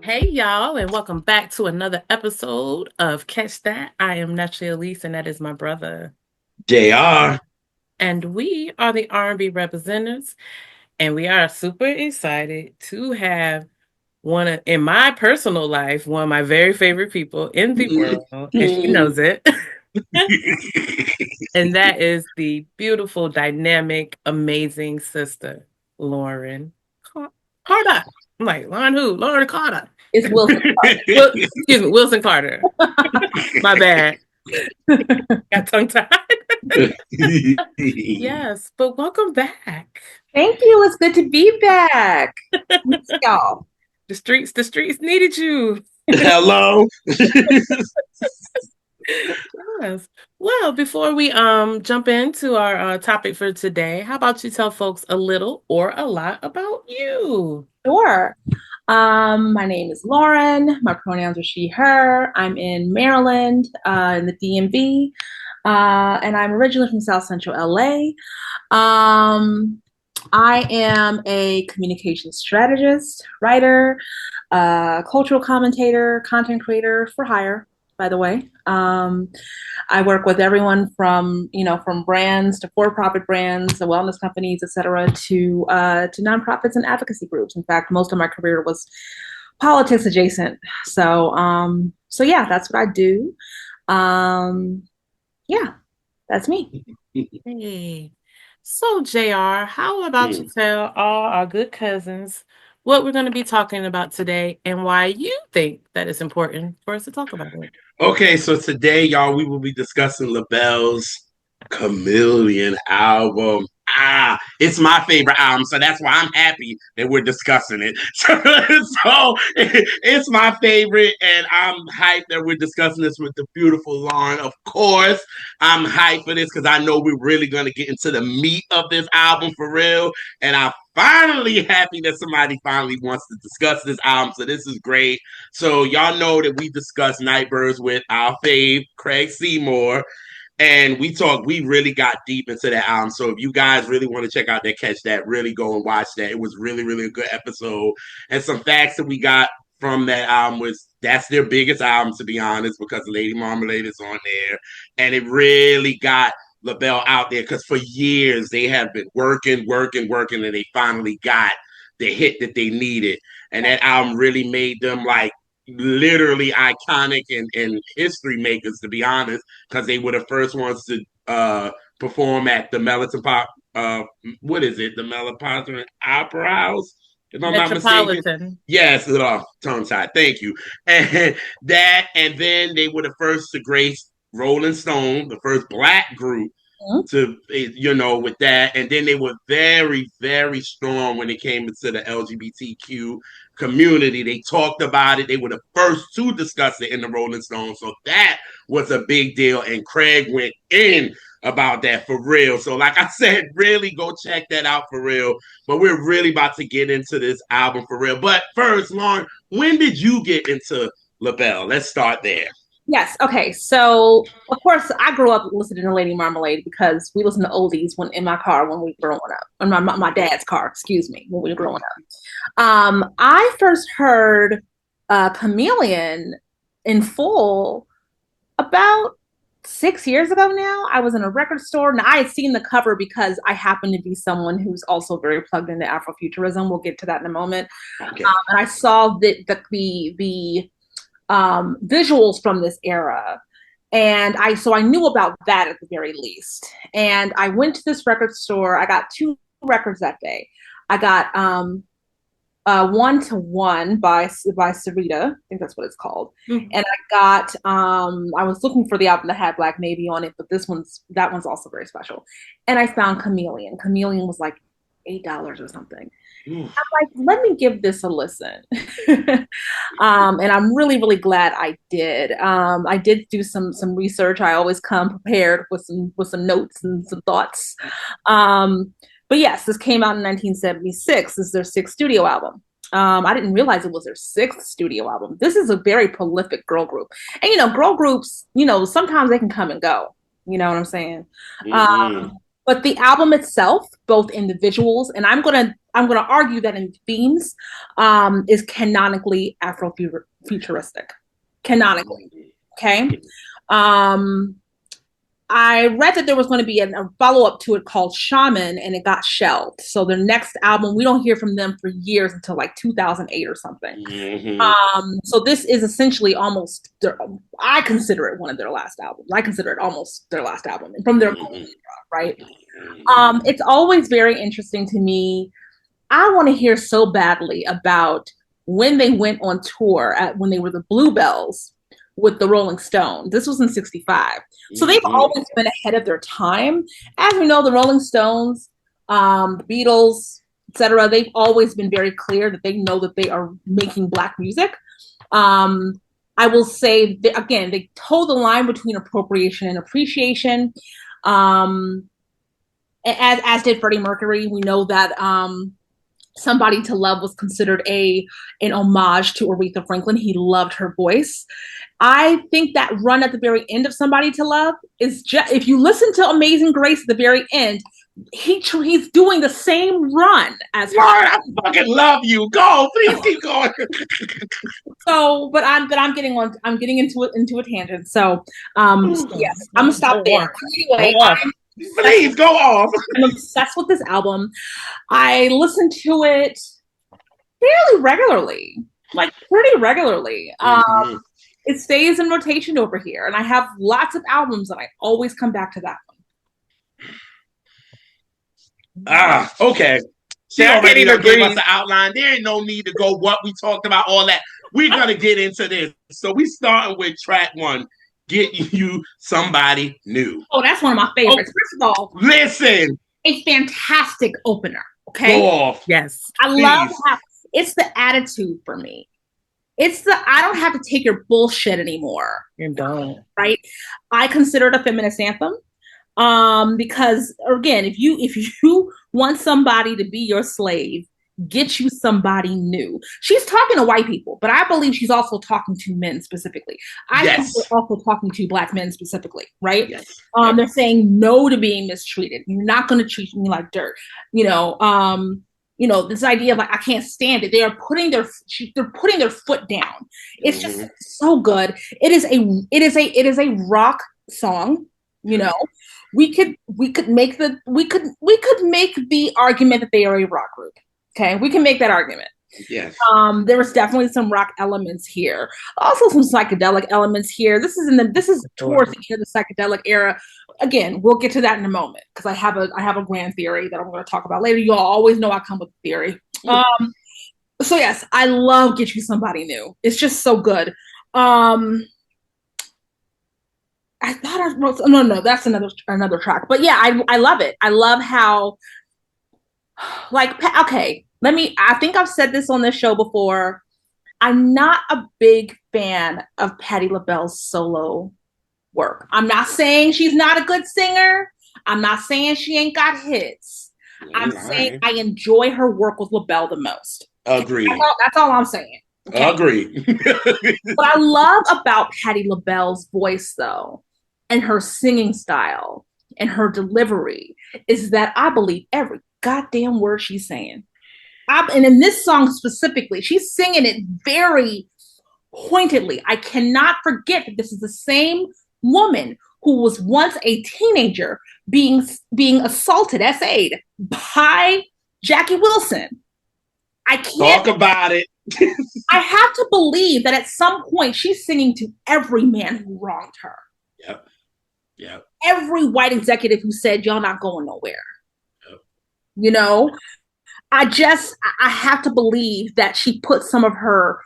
Hey, y'all, and welcome back to another episode of Catch That. I am Naturally Elise, and that is my brother. JR. And we are the R&B representatives, and we are super excited to have in my personal life, one of my very favorite people in the world, and she knows it. And that is the beautiful, dynamic, amazing sister, Loryn Carter. I'm like, Lauren who? Lauren Carter. It's Wilson Well, excuse me, Wilson Carter. My bad. Got tongue tied. Yes, but welcome back. Thank you. It's good to be back. Miss y'all. The streets needed you. Hello. Yes. Well, before we jump into our topic for today, how about you tell folks a little or a lot about you? Sure. My name is Lauren. My pronouns are she, her. I'm in Maryland, in the DMV, and I'm originally from South Central LA. I am a communication strategist, writer, cultural commentator, content creator for hire, by the way. I work with everyone from, from brands to for-profit brands, to wellness companies, et cetera, to nonprofits and advocacy groups. In fact, most of my career was politics adjacent. So yeah, that's what I do. Um, yeah, that's me. Hey. So, JR, how about you tell all our good cousins what we're going to be talking about today and why you think that it's important for us to talk about it? Okay, so today, y'all, we will be discussing Labelle's Chameleon album. It's my favorite album, so that's why I'm happy that we're discussing it. So it's my favorite, and I'm hyped that we're discussing this with the beautiful Lauren. Of course, I'm hyped for this because I know we're really going to get into the meat of this album for real. And I'm finally happy that somebody finally wants to discuss this album. So this is great. So y'all know that we discussed Nightbirds with our fave, Craig Seymour. And we really got deep into that album. So if you guys really want to check out that Catch That, really go and watch that. It was really, really a good episode. And some facts that we got from that album was that's their biggest album, to be honest, because Lady Marmalade is on there. And it really got Labelle out there because for years they have been working, and they finally got the hit that they needed. And that album really made them like literally iconic and history makers, to be honest, because they were the first ones to perform at the Melton Pop. What is it? The Metropolitan Opera House, if I'm not mistaken. Metropolitan. Yes, tongue tied. Thank you. And and then they were the first to grace Rolling Stone, the first black group to with that, and then they were very, very strong when it came into the LGBTQ community. They talked about it. They were the first to discuss it in the Rolling Stones, so that was a big deal. And Craig went in about that for real. So, like I said, really go check that out for real. But we're really about to get into this album for real. But first, Lauren, when did you get into Labelle? Let's start there. Yes. Okay. So, of course, I grew up listening to Lady Marmalade because we listened to oldies when in my car when we were growing up, in my dad's car, excuse me, when we were growing up. I first heard Chameleon in full about 6 years ago now. I was in a record store and I had seen the cover because I happen to be someone who's also very plugged into Afrofuturism. We'll get to that in a moment. Okay. And I saw the visuals from this era. And I knew about that at the very least. And I went to this record store. I got two records that day. I got 1 to 1 by Sarita. I think that's what it's called. Mm-hmm. And I got I was looking for the album that had Black Navy on it, but that one's also very special. And I found Chameleon. Chameleon was like $8 or something. I'm like, let me give this a listen. And I'm really, really glad I did. I did do some research. I always come prepared with some notes and some thoughts. But yes, this came out in 1976. This is their 6th studio album. I didn't realize it was their 6th studio album. This is a very prolific girl group. And, girl groups, sometimes they can come and go. You know what I'm saying? Mm-hmm. But the album itself, both individuals, and I'm gonna argue that in themes, is canonically Afrofuturistic. Canonically, okay. I read that there was going to be a follow-up to it called Shaman, and it got shelved. So their next album, we don't hear from them for years until like 2008 or something. So this is essentially almost I consider it one of their last albums. I consider it almost their last album from their right. It's always very interesting to me. I want to hear so badly about when they went on tour when they were the Bluebells with the Rolling Stones. This was in 65. So they've always been ahead of their time. As we know, the Rolling Stones, the Beatles, etc., they've always been very clear that they know that they are making Black music. I will say, that, again, they toe the line between appropriation and appreciation. As did Freddie Mercury. We know that Somebody to Love was considered an homage to Aretha Franklin. He loved her voice. I think that run at the very end of Somebody to Love is just, if you listen to Amazing Grace at the very end, he's doing the same run as her. Lord, I fucking love you. Go, please keep going. So, but I'm getting into a tangent. So, yes, I'm gonna stop there. Anyway, please go off. I'm obsessed with this album. I listen to it fairly regularly, like pretty regularly. It stays in rotation over here, and I have lots of albums, and I always come back to that one. Okay. She already gave us the outline. There ain't no need to go what we talked about, all that. We're going to get into this. So we starting with track 1, Get You Somebody New. Oh, that's one of my favorites. First of all, listen. A fantastic opener, okay? Go off. Yes. I love how it's the attitude for me. It's the I don't have to take your bullshit anymore. You don't. Right? I consider it a feminist anthem. Because again, if you want somebody to be your slave, get you somebody new. She's talking to white people, but I believe she's also talking to men specifically. I think she's also talking to Black men specifically, right? Yes. They're saying no to being mistreated. You're not going to treat me like dirt. This idea of like I can't stand it. They are putting their foot down. It's just so good. It is a rock song. We could make the argument that they are a rock group. Okay, we can make that argument. Yes. There was definitely some rock elements here. Also some psychedelic elements here. This is towards the end of the psychedelic era. Again, we'll get to that in a moment because I have a grand theory that I'm going to talk about later. You all always know I come with a theory. So yes, I love Get You Somebody New. It's just so good. I thought I wrote no, that's another track. But yeah, I love it. I love how I think I've said this on this show before. I'm not a big fan of Patti LaBelle's solo work. I'm not saying she's not a good singer. I'm not saying she ain't got hits. I'm saying I enjoy her work with LaBelle the most. Agreed. That's all I'm saying. Okay? Agreed. What I love about Patti LaBelle's voice, though, and her singing style and her delivery is that I believe every goddamn word she's saying. And in this song specifically, she's singing it very pointedly. I cannot forget that this is the same woman who was once a teenager being assaulted, SA'd by Jackie Wilson. I can't talk about it. I have to believe that at some point she's singing to every man who wronged her. Yep. Every white executive who said, y'all not going nowhere. Yep. I have to believe that she put some of her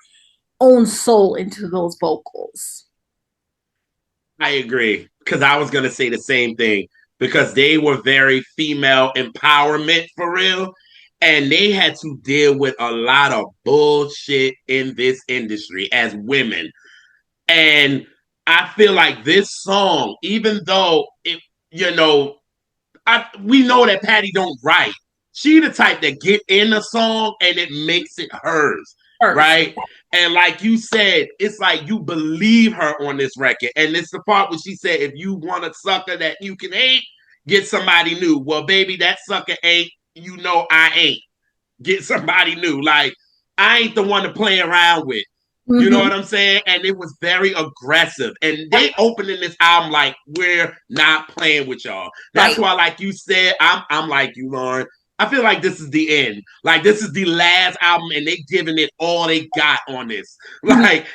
own soul into those vocals. I agree, because I was going to say the same thing, because they were very female empowerment for real, and they had to deal with a lot of bullshit in this industry as women. And I feel like this song, even though we know that Patti don't write. She the type that get in a song and it makes it hers, right? And like you said, it's like you believe her on this record. And it's the part where she said, if you want a sucker that you can hate, Get somebody new. Well, baby, that sucker ain't, I ain't. Get somebody new. Like, I ain't the one to play around with. You know Mm-hmm. what I'm saying? And it was very aggressive. And they opening this album like, we're not playing with y'all. That's Right. why, like you said, I'm like you, Loryn. I feel like this is the end. Like, this is the last album, and they giving it all they got on this. Mm-hmm. Like,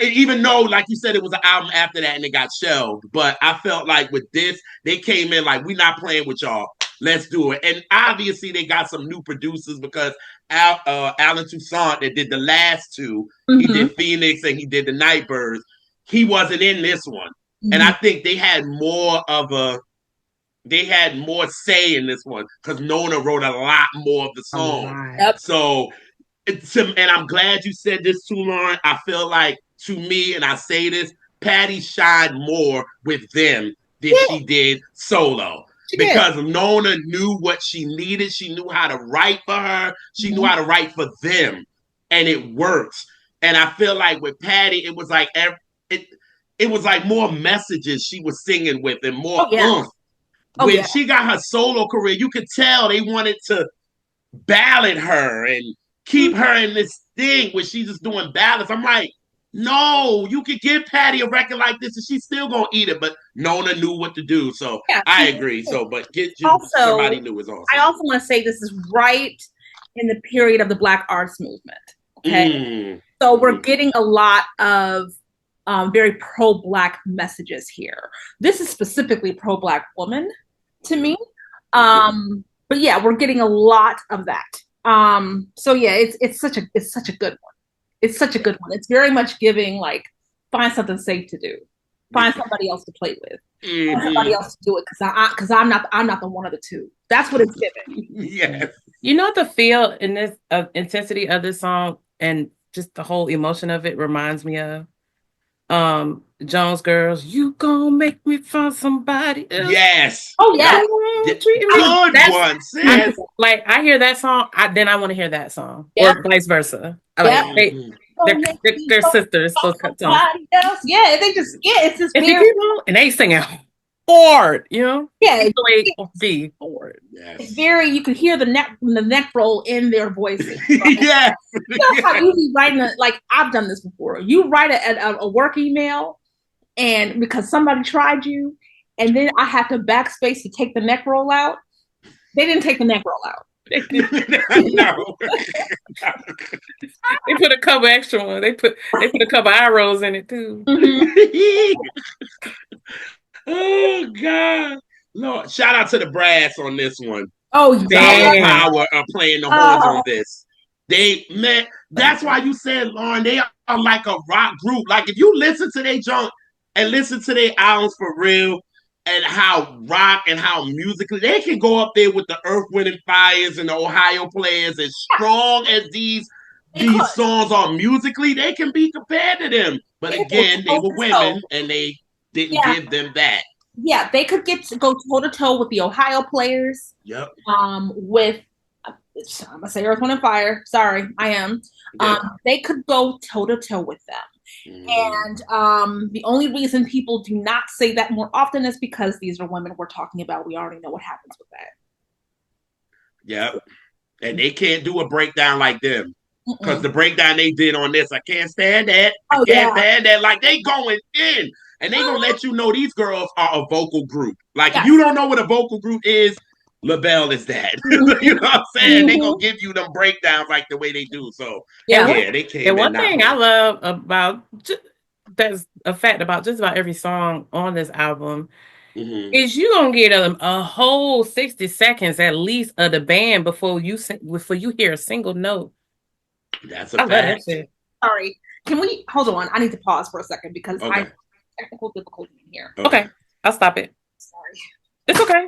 even though, like you said, it was an album after that and it got shelved. But I felt like with this, they came in like, we're not playing with y'all. Let's do it. And obviously, they got some new producers because Alan Toussaint that did the last two, he Mm-hmm. did Phoenix and he did the Nightbirds. He wasn't in this one. Mm-hmm. And I think they had more say in this one because Nona wrote a lot more of the songs. Yep. So, and I'm glad you said this too, Loryn. I feel like, to me, and I say this, Patty shined more with them than she did solo. Because Nona knew what she needed. She knew how to write for her. She knew how to write for them. And it works. And I feel like with Patty, it was like it was like more messages she was singing with and more oomph. When she got her solo career, you could tell they wanted to ballad her and keep her in this thing where she's just doing ballads. I'm like, no, you could give Patty a record like this and she's still gonna eat it. But Nona knew what to do, so I agree. So, but get you also, somebody new is awesome. I also want to say this is right in the period of the Black arts movement. Okay, so we're getting a lot of very pro-Black messages here. This is specifically pro-Black woman to me. But yeah, we're getting a lot of that. So yeah, it's such a good one. It's such a good one. It's very much giving like, find something safe to do, find somebody else to play with, find somebody else to do it because I'm not the one of the two. That's what it's giving. Yes. You know, the feel in this intensity of this song and just the whole emotion of it reminds me of Jones Girls. You gonna make me find somebody else. Yes. Oh yeah. Good one, sis. Like I hear that song, then I want to hear that song, or vice versa. Like they're sisters. Those songs. Yeah, they just it's just and they singing hard, you know. Yeah, be hard. Yes. It's very. You can hear the neck roll in their voices. Right? Yes. You know how you be writing like I've done this before. You write a work email, and because somebody tried you, and then I have to backspace to take the neck roll out. They didn't take the neck roll out. No. They put a couple extra ones. They put a couple eye rolls in it too. Oh God. Lord, shout out to the brass on this one. Oh, the power of playing the horns on this. That's why you said, Loryn, they are like a rock group. Like if you listen to their junk and listen to their albums for real, and how rock and how musically they can go up there with the Earth, Wind and Fires and the Ohio Players, as strong as these songs are musically, they can be compared to them. But again, they were women and they didn't give them that. Yeah, they could go toe to toe with the Ohio Players. Yep. With I'm gonna say Earth, Wind and Fire. Sorry, I am. Yeah. They could go toe to toe with them. And the only reason people do not say that more often is because these are women we're talking about. We already know what happens with that. Yep. And they can't do a breakdown like them. Because the breakdown they did on this, I can't stand that. I can't stand that. Like, they going in. And they gonna let you know these girls are a vocal group. Like, if you don't know what a vocal group is, Labelle is that. You know what I'm saying? They gonna give you them breakdowns like the way they do. So they came. And one thing I love about that's a fact about just about every song on this album is you gonna get a whole 60 seconds at least of the band before you hear a single note. That's a fact. Sorry, can we hold on? I need to pause for a second because I have technical difficulty in here. Okay, I'll stop it. Sorry, it's okay.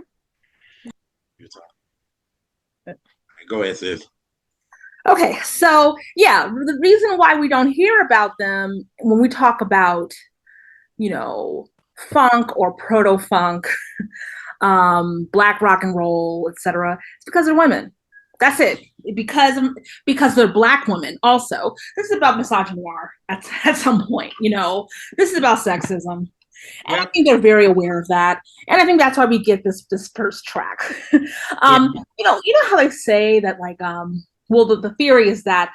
Go ahead, sis. Okay, so yeah, the reason why we don't hear about them when we talk about, funk or proto-funk, Black rock and roll, etc., it's because they're women. That's it. Because they're Black women. Also, this is about misogyny at some point. This is about sexism. And I Yep. think they're very aware of that. And I think that's why we get this first track. Yeah. You know how they say that like well the theory is that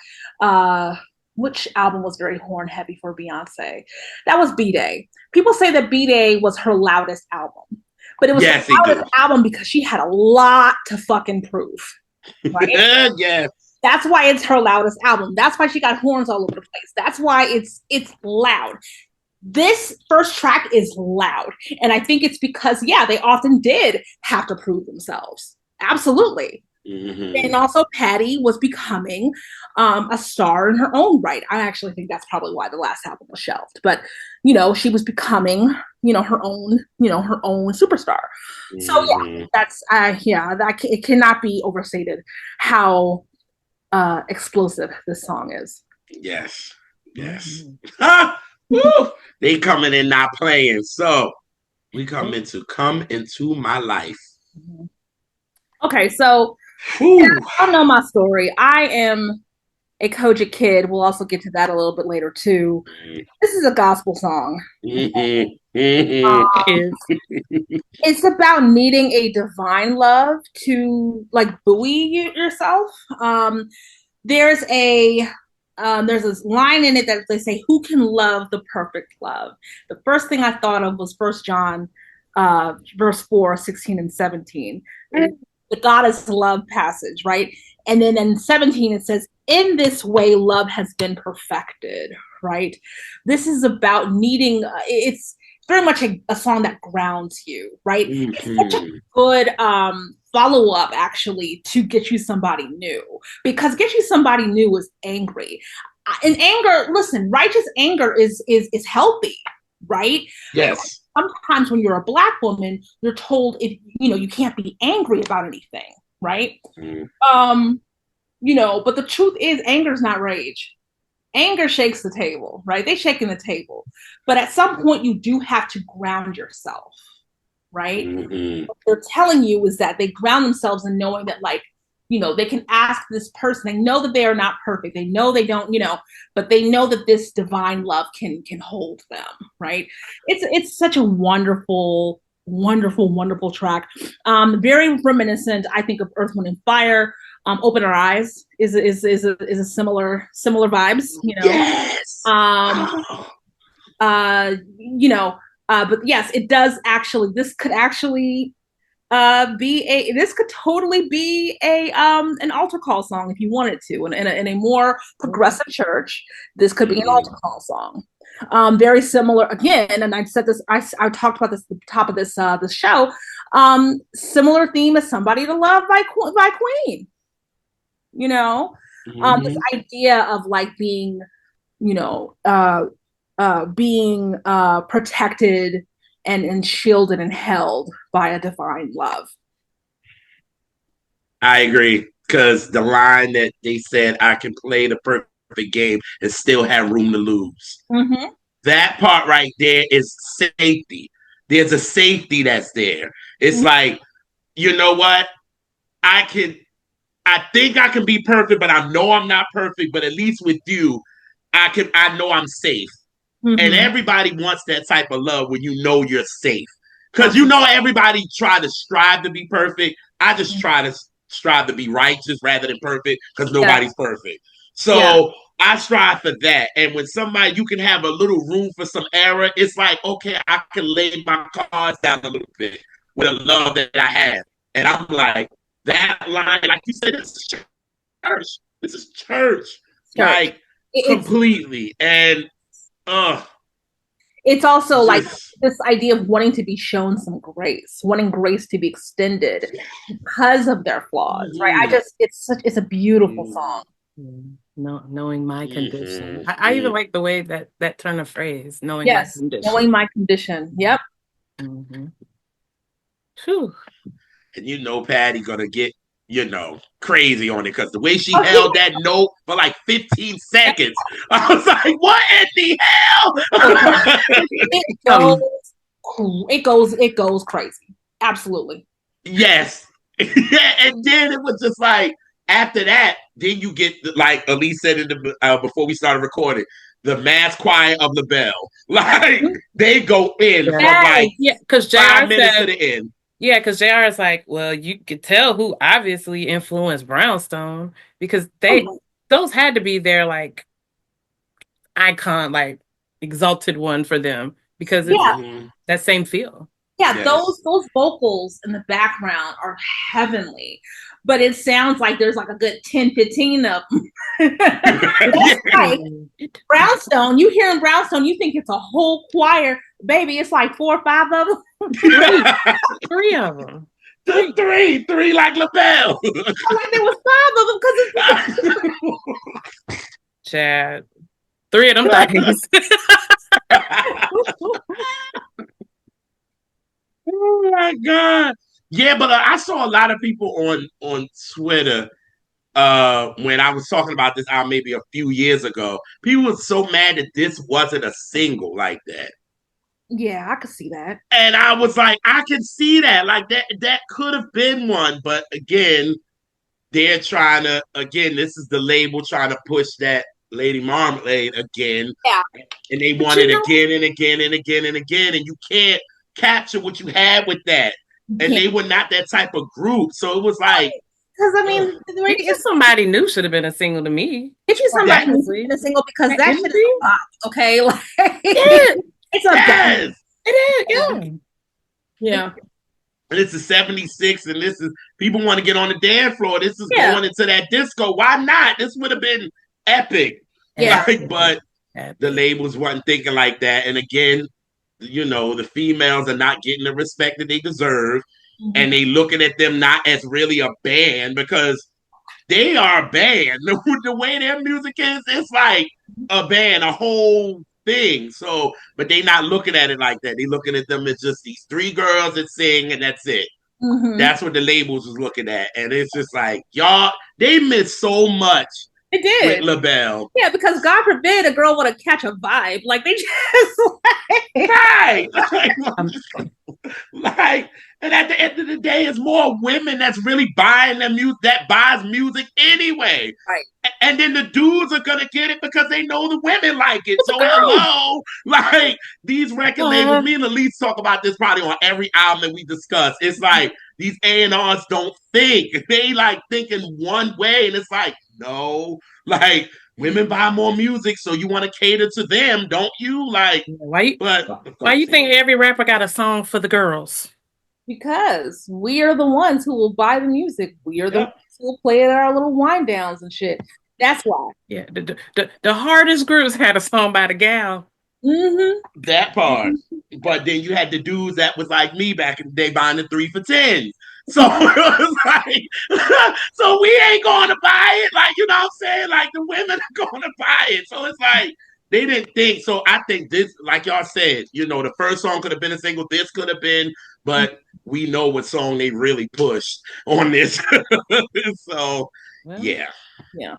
which album was very horn heavy for Beyonce? That was B-Day. People say that B-Day was her loudest album. But it was her Yes, they do. loudest album because she had a lot to fucking prove. Right? Yes. That's why it's her loudest album. That's why she got horns all over the place. That's why it's loud. This first track is loud. And I think it's because, yeah, they often did have to prove themselves. Absolutely. Mm-hmm. And also Patty was becoming a star in her own right. I actually think that's probably why the last album was shelved. But, you know, she was becoming, her own superstar. Mm-hmm. So yeah, that's it cannot be overstated how explosive this song is. Yes. Yes. Woo! They coming in not playing. So we come into my life. Okay, so y'all know my story. I am a Kojic kid. We'll also get to that a little bit later too. This is a gospel song. It's about needing a divine love to like buoy yourself. There's this line in it that they say, "Who can love the perfect love?" The first thing I thought of was 1 John, verse 4, 16 and 17. The God is love passage, right? And then in 17 it says, "In this way, love has been perfected," right? This is about needing. It's very much a song that grounds you, right? Mm-hmm. It's such a good follow up actually to Get You Somebody New, because Get You Somebody New was angry. And anger, listen, righteous anger is healthy, right? Yes. Sometimes when you're a Black woman, you're told you can't be angry about anything, right? But the truth is anger is not rage. Anger shakes the table, right? They shaking the table. But at some point you do have to ground yourself, right? Mm-hmm. What they're telling you is that they ground themselves in knowing that, like, they can ask this person. They know that they are not perfect. They know they don't, but they know that this divine love can hold them, right? It's such a wonderful, wonderful, wonderful track. Very reminiscent, I think, of Earth, Wind, and Fire. Open Our Eyes is a similar vibes, Yes. But yes, it does actually. This could actually this could totally be an altar call song if you wanted to, in a more progressive church. This could be an altar call song. Very similar again, and I said this. I talked about this at the top of this show. Similar theme as Somebody to Love by Queen. This idea of like being, being protected and shielded and held by a divine love. I agree, because the line that they said, "I can play the perfect game and still have room to lose." Mm-hmm. That part right there is safety. There's a safety that's there. It's like, you know what? I think I can be perfect, but I know I'm not perfect. But at least with you, I know I'm safe. Mm-hmm. And everybody wants that type of love when you know you're safe. Because everybody try to strive to be perfect. I just try to strive to be righteous rather than perfect, because nobody's perfect. So I strive for that. And when you can have a little room for some error, it's like, okay, I can lay my cards down a little bit with the love that I have. And I'm like, that line, like you said, this is church. This is church. Like, completely. And it's also like this idea of wanting to be shown some grace, wanting grace to be extended because of their flaws, right? It's a beautiful song. No, knowing my condition. I even like the way that turn of phrase, knowing my condition. Knowing my condition. Yep. Mm-hmm. Whew. And Patty gonna get, crazy on it, because the way she held that note for like 15 seconds, I was like, what in the hell? It goes crazy. Absolutely. Yes. And then it was just like, after that, then you get, like Elise said before we started recording, the mass choir of Labelle. Like they go in from Yes. like Yeah, because JR 5 minutes to said, the end. yeah, because JR is like, well, you could tell who obviously influenced Brownstone because those had to be their like icon, like exalted one for them because it's Yeah. Mm-hmm. that same feel. Yeah, Yes. those vocals in the background are heavenly. But it sounds like there's like a good 10, 15 of them. Yeah. That's like Brownstone. You hear in Brownstone, you think it's a whole choir. Baby, it's like 4 or 5 of them. Three of them. The three like Labelle. I'm like, there was 5 of them because it's Chad, three of them things. Oh my god! Yeah, but I saw a lot of people on Twitter when I was talking about this album maybe a few years ago. People were so mad that this wasn't a single like that. Yeah, I could see that. And I was like, I can see that. Like that could have been one, but again, they're trying to this is the label trying to push that Lady Marmalade again. Yeah. And they But want it again and again and again and again. And you can't capture what you had with that. And they were not that type of group. So it was like because I mean, Get You Somebody New should have been a single to me. Get You Somebody New in a single because that shit is a pop, okay? Like, it's a yes. It is, yeah. Yeah. And it's a 76, and this is people want to get on the dance floor. This is going into that disco. Why not? This would have been epic. Yeah. Like, but the labels wasn't thinking like that. And again, you know, the females are not getting the respect that they deserve. Mm-hmm. And they looking at them not as really a band because they are a band. The way their music is, it's like a band, a whole thing. So, but they not looking at it like that. They looking at them as just these 3 girls that sing and that's it. Mm-hmm. That's what the labels was looking at. And it's just like, y'all, they missed so much. It did. With Labelle. Yeah, because God forbid a girl want to catch a vibe. Like they just right. Like, and at the end of the day, it's more women that's really buying the music that buys music anyway. Right. And then the dudes are gonna get it because they know the women like it. So hello, like these record labels. Me and Elise talk about this probably on every album that we discuss. It's like these A&Rs don't think. They like think in one way, and it's like no, like women buy more music, so you want to cater to them, don't you? Like why you think every rapper got a song for the girls? Because we are the ones who will buy the music. We are the ones who will play at our little wind downs and shit. That's why. Yeah, the hardest groups had a song by the gal. Mm-hmm. That part. But then you had the dudes that was like me back in the day buying the 3 for 10. So it was like, so we ain't going to buy it. Like, you know what I'm saying? Like the women are going to buy it. So it's like, they didn't think. So I think this, like y'all said, you know, the first song could have been a single. This could have been, but we know what song they really pushed on this. So, yeah. Yeah.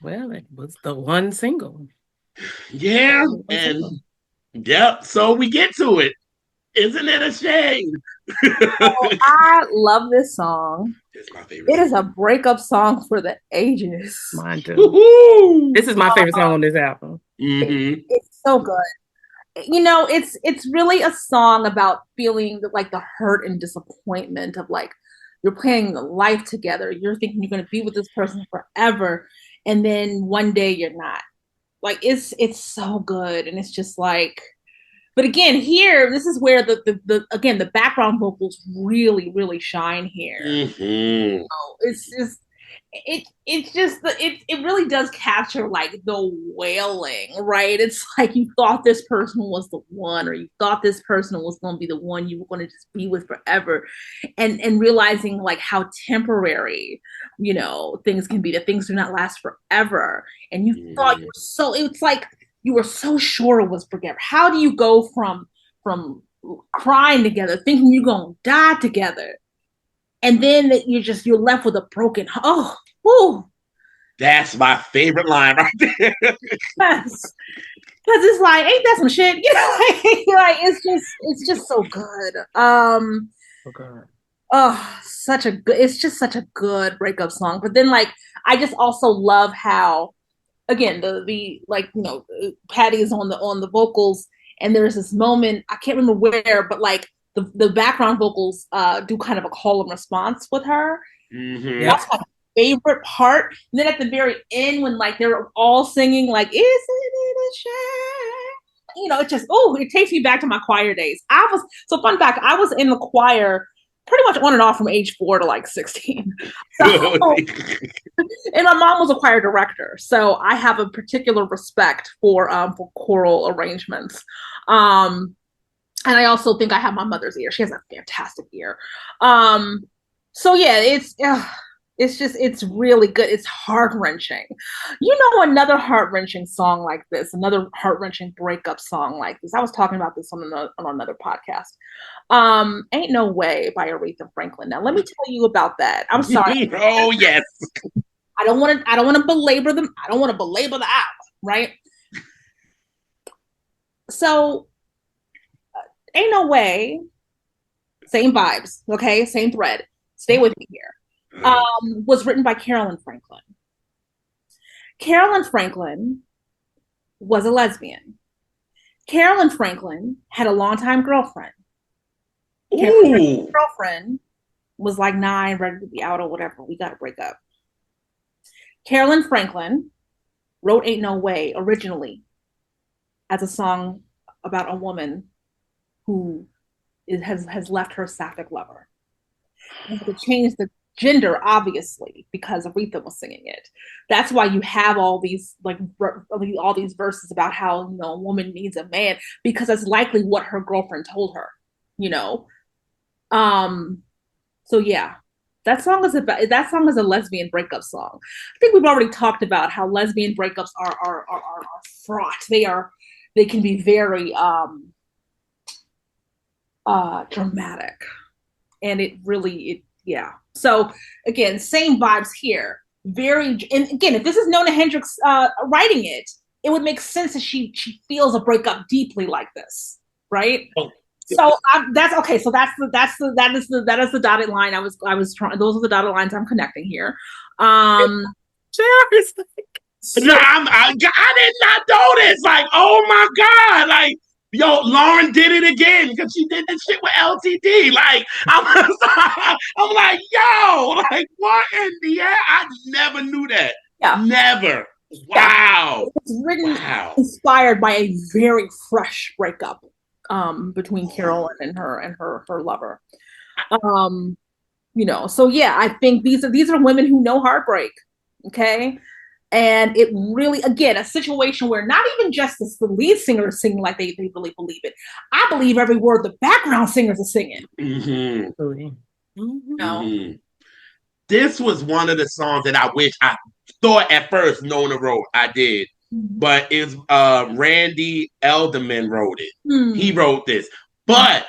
Well, it was the one single. Yeah. And, yep. So we get to it. Isn't it a shame? I love this song. It's my favorite. It is a breakup song for the ages. Mine too. This is my favorite song on this album. Mm-hmm. It's so good. You know, it's really a song about feeling like the hurt and disappointment of like you're planning a life together. You're thinking you're going to be with this person forever, and then one day you're not. Like it's so good, and it's just like. But again, here, this is where the background vocals really shine here. Mm-hmm. It really does capture like the wailing, right? It's like you thought this person was the one, or you thought this person was going to be the one you were going to just be with forever, and realizing like how temporary, you know, things can be. That things do not last forever, and you thought you were so. It's like. You were so sure it was forever. How do you go from crying together, thinking you're gonna die together, and then you're left with a broken whoo. That's my favorite line right there. Yes. Because it's like, ain't that some shit? You know, like it's just so good. Okay. Oh, it's just such a good breakup song. But then like I just also love how again, the like, Patty is on the vocals, and there's this moment, I can't remember where, but like the background vocals do kind of a call and response with her. Mm-hmm. That's my favorite part. And then at the very end, when like they're all singing, like, isn't it a shame? It just, it takes me back to my choir days. So fun fact, I was in the choir pretty much on and off from age 4 to like 16. So, and my mom was a choir director, so I have a particular respect for choral arrangements. And I also think I have my mother's ear. She has a fantastic ear. So yeah, it's really good. It's heart wrenching. Another heart wrenching song like this, another heart wrenching breakup song like this. I was talking about this on another podcast. Ain't No Way by Aretha Franklin. Now let me tell you about that. I'm sorry. Oh yes. I don't want to belabor them. I don't want to belabor the album, right? So, Ain't No Way, same vibes, okay? Same thread. Stay with me here. Was written by Carolyn Franklin. Carolyn Franklin was a lesbian. Carolyn Franklin had a longtime girlfriend. Carolyn's girlfriend was like 9, ready to be out or whatever. We got to break up. Carolyn Franklin wrote Ain't No Way originally as a song about a woman who has left her sapphic lover. And to change the gender, obviously, because Aretha was singing it. That's why you have all these all these verses about how a woman needs a man, because that's likely what her girlfriend told her. So yeah, that song is a lesbian breakup song. I think we've already talked about how lesbian breakups are fraught. They can be very dramatic, and yeah. So again, same vibes here. And again, if this is Nona Hendryx writing it, it would make sense that she feels a breakup deeply like this, right? Oh. So that's okay. So that is the dotted line. I was trying. Those are the dotted lines I'm connecting here. Seriously. No, I did not know this. Like, oh my God. Like, yo, Loryn did it again because she did this shit with LTD. Like, I'm like, yo, like, what in the air? I never knew that. Yeah. Never. Wow. It's written, inspired by a very fresh breakup between Carolyn and her lover. So yeah, I think these are women who know heartbreak. Okay. And it really, again, a situation where not even just the lead singer is singing like they really believe it. I believe every word the background singers are singing. Mm-hmm. Mm-hmm. This was one of the songs that I wish I thought at first Nona wrote. I did. But it's Randy Elderman wrote it. He wrote this. But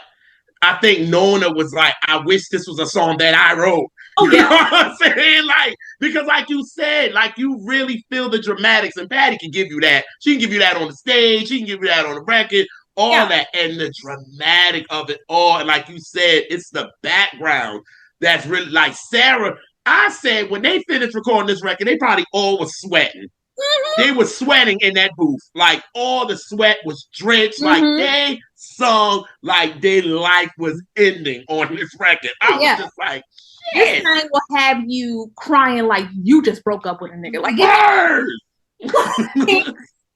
I think Nona was like, I wish this was a song that I wrote. Oh, yeah. You know what I'm saying? Like, because like you said, like you really feel the dramatics, and Patty can give you that. She can give you that on the stage. She can give you that on the record, all that. And the dramatic of it all. And like you said, it's the background that's really like Sarah. I said when they finished recording this record, they probably all was sweating. Mm-hmm. They were sweating in that booth. Like all the sweat was drenched. Mm-hmm. Like they sung like their life was ending on this record. I was just like, shit. This time will have you crying like you just broke up with a nigga. Like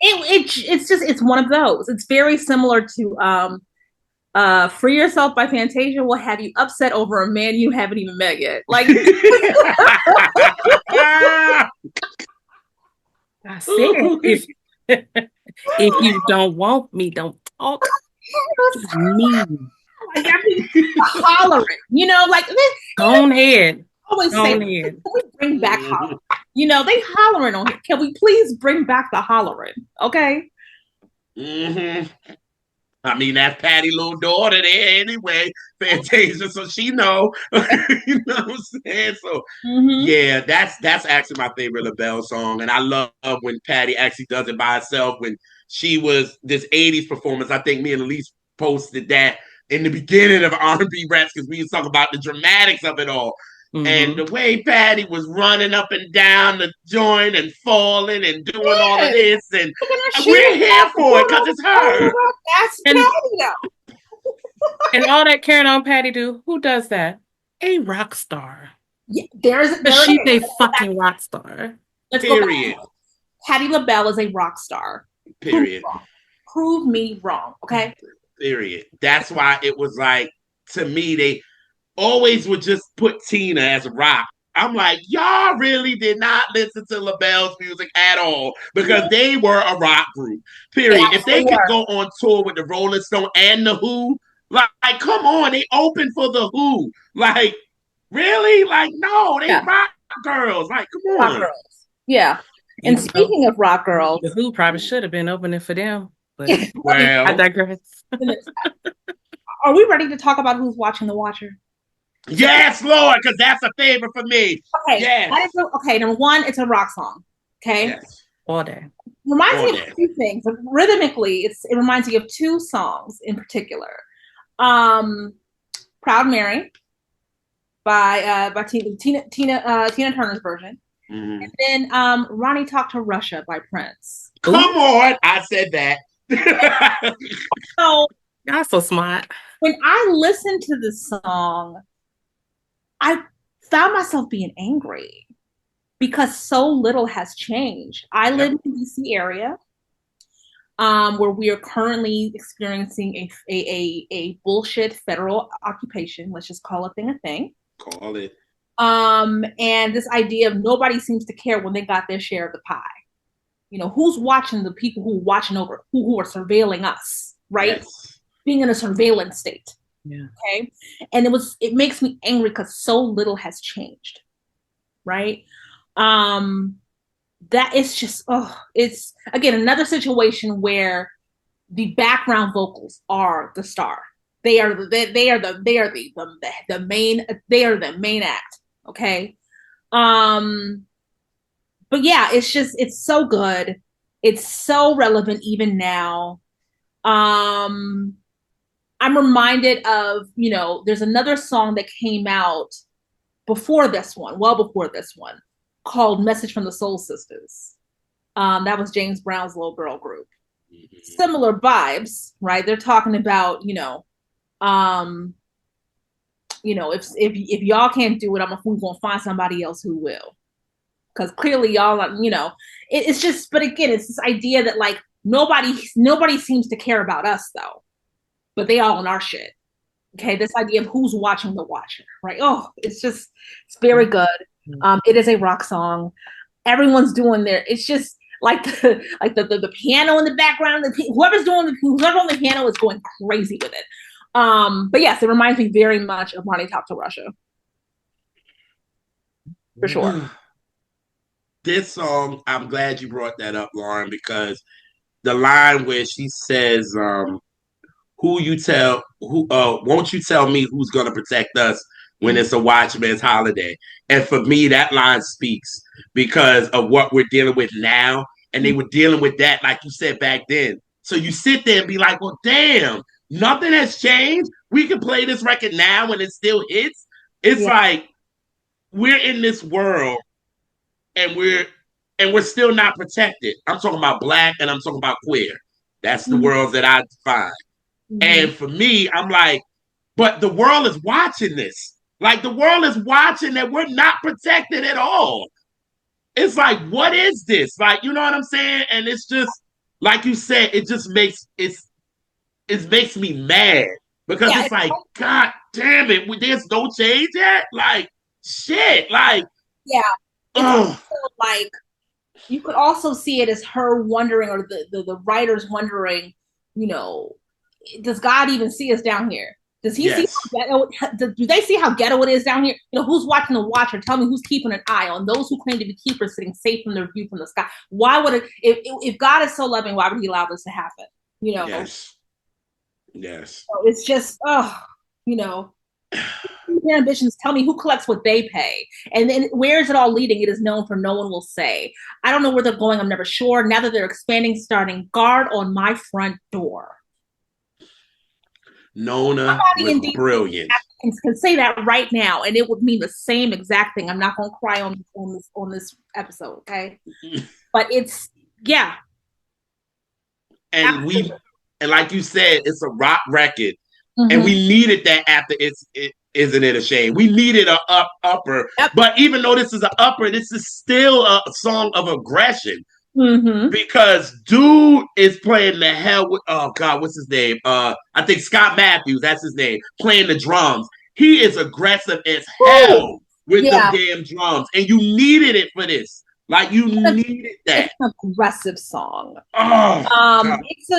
it's one of those. It's very similar to Free Yourself by Fantasia will have you upset over a man you haven't even met yet. Like I said, if you don't want me, don't talk to me. Like hollering, like go ahead. Always say, can we bring back hollering? They hollering on it. Can we please bring back the hollering? Okay. Mm-hmm. I mean, that's Patty's little daughter there anyway, Fantasia, so she know. You know what I'm saying? So, yeah, that's actually my favorite Labelle song. And I love when Patty actually does it by herself. When she was this 80s performance, I think me and Elise posted that in the beginning of R&B Reps because we was talking about the dramatics of it all. And the way Patty was running up and down the joint and falling and doing all of Yes. this, and Look at her we're shoes. here for it because it's her. That's And Patty now. and all that carrying on Patty do, who does that? A rock star. Yeah, But there she's it a is. fucking rock star. Let's go back. Period. Patty LaBelle is a rock star. Period. Prove me wrong. Okay. Period. That's why it was like, to me, they always would just put Tina as rock. I'm like, y'all really did not listen to LaBelle's music at all because they were a rock group. Period. If they could go on tour with the Rolling Stone and the Who, like come on, they open for the Who. Like, really? Like, no, they rock girls. Like, come on. Rock girls. Yeah. And speaking of rock girls, the Who probably should have been opening for them. But well, I digress. Are we ready to talk about who's watching the Watcher? Yes, Lord, because that's a favorite for me. Okay. Yes. Okay, number one, it's a rock song. Okay. Yes. All day. Reminds me of two things. Rhythmically, it reminds me of two songs in particular. Proud Mary by Tina Turner's version. Mm-hmm. And then Ronnie Talk to Russia by Prince. Come on, I said that. So y'all so smart. When I listened to this song, I found myself being angry because so little has changed. I live in the DC area, where we are currently experiencing a bullshit federal occupation. Let's just call a thing a thing. Call it. And this idea of nobody seems to care when they got their share of the pie. You know, who's watching the people who are watching over, who are surveilling us, right? Yes. Being in a surveillance state. Yeah. Okay. And it makes me angry because so little has changed. Right. That is just, it's again, another situation where the background vocals are the star. They are the main act. Okay. But yeah, it's so good. It's so relevant even now. I'm reminded of, there's another song that came out before this one, called Message from the Soul Sisters. That was James Brown's little girl group. Mm-hmm. Similar vibes, right? They're talking about, if y'all can't do it, we're gonna find somebody else who will. Because clearly y'all are, it's just, but again, it's this idea that like nobody seems to care about us though, but they all on our shit. Okay, this idea of who's watching the Watcher, right? Oh, it's very good. It is a rock song. Everyone's doing it's just like the piano in the background. Whoever's on the piano is going crazy with it. But yes, it reminds me very much of Ronnie Talk to Russia. For sure. This song, I'm glad you brought that up, Loryn, because the line where she says, won't you tell me who's going to protect us when it's a watchman's holiday? And for me, that line speaks because of what we're dealing with now. And they were dealing with that, like you said, back then. So you sit there and be like, well, damn, nothing has changed. We can play this record now and it still hits. It's like we're in this world and we're still not protected. I'm talking about Black and I'm talking about queer. That's the world that I define. Mm-hmm. And for me, I'm like, but the world is watching this. Like the world is watching that we're not protected at all. It's like, what is this? Like, you know what I'm saying? And it's just, like you said, it just makes me mad because it's like, God damn it, there's no change yet? Like, shit, like. Yeah. It's like, you could also see it as her wondering, or the writers wondering, does God even see us down here? Does he see do they see how ghetto it is down here? Who's watching the Watcher? Tell me who's keeping an eye on those who claim to be keepers sitting safe from their view from the sky. Why would if God is so loving, why would he allow this to happen? Yes. So it's just, their ambitions. Tell me who collects what they pay. And then where is it all leading? It is known, for no one will say. I don't know where they're going. I'm never sure. Now that they're expanding, starting guard on my front door. Nona was brilliant. can say that right now, and it would mean the same exact thing. I'm not going to cry on this episode, okay? But it's yeah, and absolutely. we and like you said, it's a rock record, and Mm-hmm. we needed that after isn't it a shame? We needed a upper, Yep. but even though this is an upper, this is still a song of aggression Mm-hmm. because dude is playing the hell with oh god, what's his name? I think Scott Matthews, that's his name, playing the drums. He is aggressive as Ooh, hell with them yeah, damn drums, and you needed it for this. Like you needed it's that. an aggressive song. Oh god. It's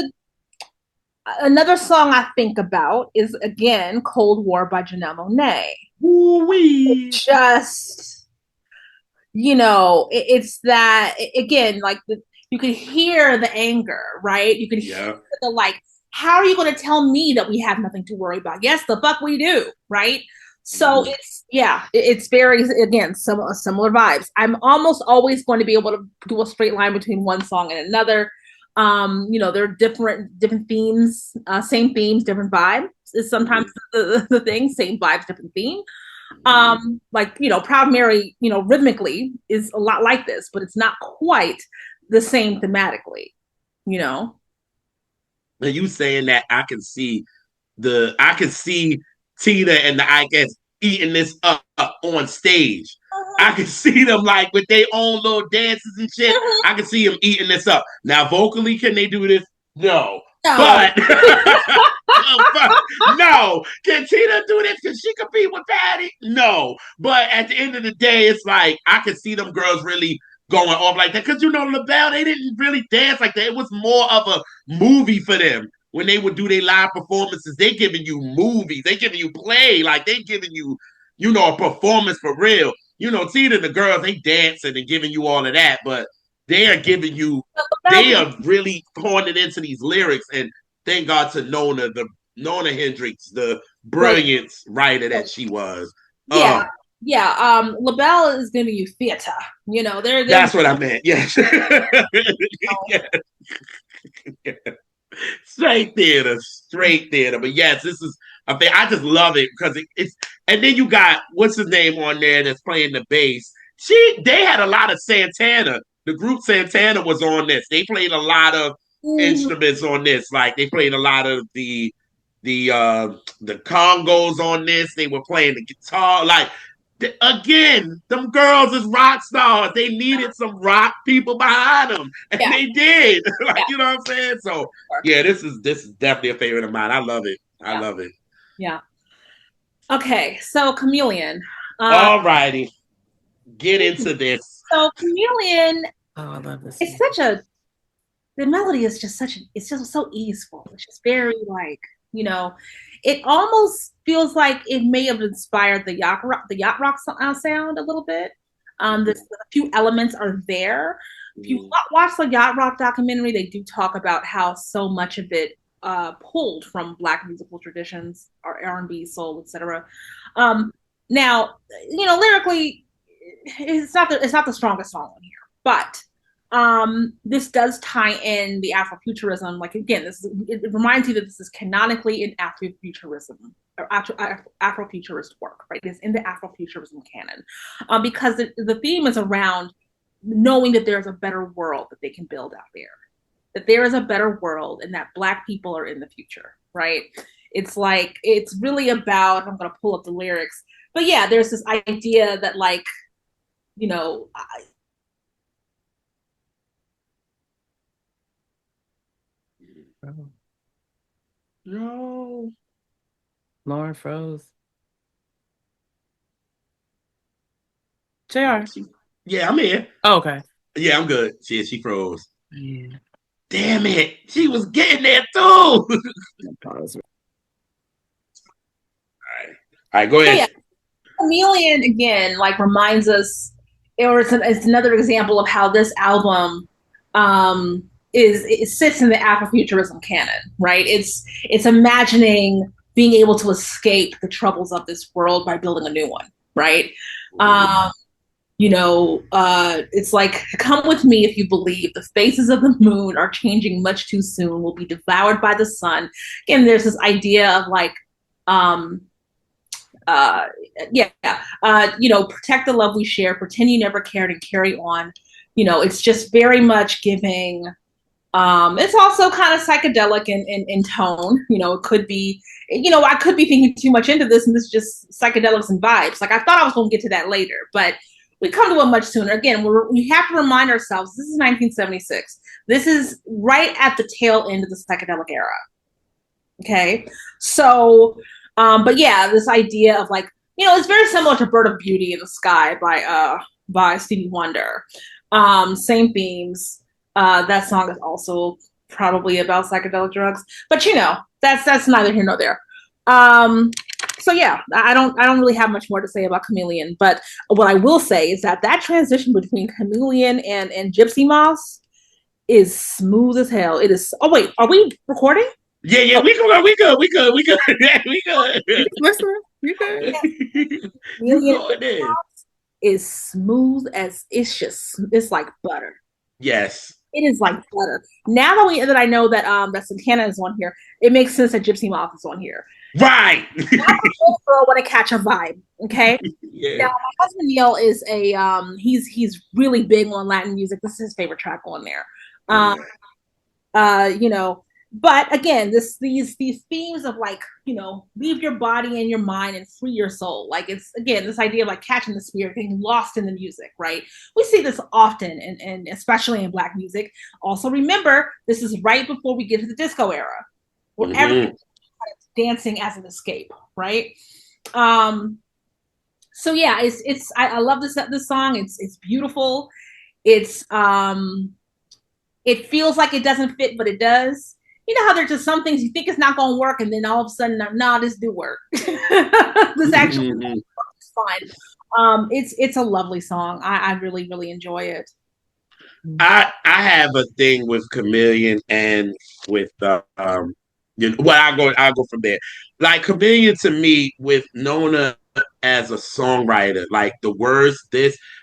another song I think about is again Cold War by Janelle Monáe. Woo-wee. Just it's that again, like you could hear the anger, right? You could hear Yeah. the like, how are you going to tell me that we have nothing to worry about? Yes, the fuck we do, right? So Mm-hmm. it's very again similar vibes. I'm almost always going to be able to do a straight line between one song and another. They're different themes, same themes, different vibes. Is sometimes the thing, same vibes, different theme. Like Proud Mary, rhythmically is a lot like this, but it's not quite the same thematically, you know. And you saying that I can see Tina and the Ikettes eating this up on stage. I can see them like with their own little dances and shit. I can see them eating this up. Now, vocally, can they do this? No. No. But no. Can Tina do this? Can she compete with Patty? No. But at the end of the day, it's like I can see them girls really going off like that. Because Labelle, they didn't really dance like that. It was more of a movie for them. When they would do their live performances, they giving you movies, they giving you play, like they giving you, a performance for real. Tina and the girls, they dancing and giving you all of that, but they are giving you, they are really pouring it into these lyrics. And thank God to Nona Hendrix, the brilliance writer that she was. Yeah, yeah. Labelle is giving you theater. They're That's what I meant. Yes. Yeah. Straight theater. But yes, this is a thing. I just love it because it's. And then you got what's his name on there that's playing the bass. They had a lot of Santana. The group Santana was on this. They played a lot of Mhm. instruments on this. Like they played a lot of the congos on this. They were playing the guitar. Like again, them girls is rock stars. They needed some rock people behind them, and Yeah, they did. Like yeah, you know what I'm saying? So sure. yeah, this is definitely a favorite of mine. I love it. I Yeah, love it. yeah. Okay, so Chameleon. Uh, All righty, get into this. so Chameleon Oh, I love this is song. such a the melody is just it's just so easeful. It's just very like, it almost feels like it may have inspired the yacht rock sound a little bit. There's a few elements are there. If you watch the yacht rock documentary, they do talk about how so much of it pulled from Black musical traditions, or R&B, soul, etc. Now, lyrically, it's not the strongest song on here, but this does tie in the Afrofuturism. Like again, it reminds you that this is canonically in Afrofuturism or Afrofuturist work, right? It's in the Afrofuturism canon, because the theme is around knowing that there's a better world that they can build out there, that there is a better world, and that Black people are in the future, right? It's like it's really about. I'm going to pull up the lyrics, but yeah, there's this idea that like, you know, Oh, No. Lauren froze. JR. Yeah, I'm here. Oh, okay. Yeah, I'm good. She froze. Yeah. Damn it. She was getting there too. All right, go so ahead. yeah, Chameleon again like reminds us, or it's another example of how this album it sits in the Afrofuturism canon, right? It's imagining being able to escape the troubles of this world by building a new one, right? Um, it's like, come with me if you believe the faces of the moon are changing much too soon, will be devoured by the sun. Again, there's this idea of like, yeah, protect the love we share, pretend you never cared and carry on. It's just very much giving. It's also kind of psychedelic in tone. It could be, I could be thinking too much into this, and this is just psychedelics and vibes. Like I thought I was going to get to that later, but we come to it much sooner. Again, we have to remind ourselves this is 1976. This is right at the tail end of the psychedelic era. Okay, so, but yeah, this idea of like, it's very similar to "Bird of Beauty in the Sky" by Stevie Wonder. Same themes. That song is also probably about psychedelic drugs, but that's neither here nor there. So yeah, I don't really have much more to say about Chameleon, but what I will say is that transition between Chameleon and Gypsy Moss is smooth as hell. It is. Oh wait, are we recording? Yeah, we good. Yeah, we good. Listening, you good? You going in? Is smooth as it's like butter. Yes. It is like butter. Now that I know that Santana is on here, it makes sense that Gypsy Moth is on here. Right. Girl want to catch a vibe. Okay. Yeah. Now my husband Neil is he's really big on Latin music. This is his favorite track on there. But again, these themes of like, leave your body and your mind and free your soul. Like it's again this idea of like catching the spirit, getting lost in the music, right? We see this often, and especially in Black music. Also, remember this is right before we get to the disco era, where everyone's dancing as an escape, right? So yeah, I love this song. It's beautiful. It's it feels like it doesn't fit, but it does. You know how there's just some things you think it's not going to work, and then all of a sudden, no, this do work. This actually works fine. It's a lovely song. I really, really enjoy it. I have a thing with Chameleon and with I'll go from there. Like Chameleon to me with Nona as a songwriter, like the words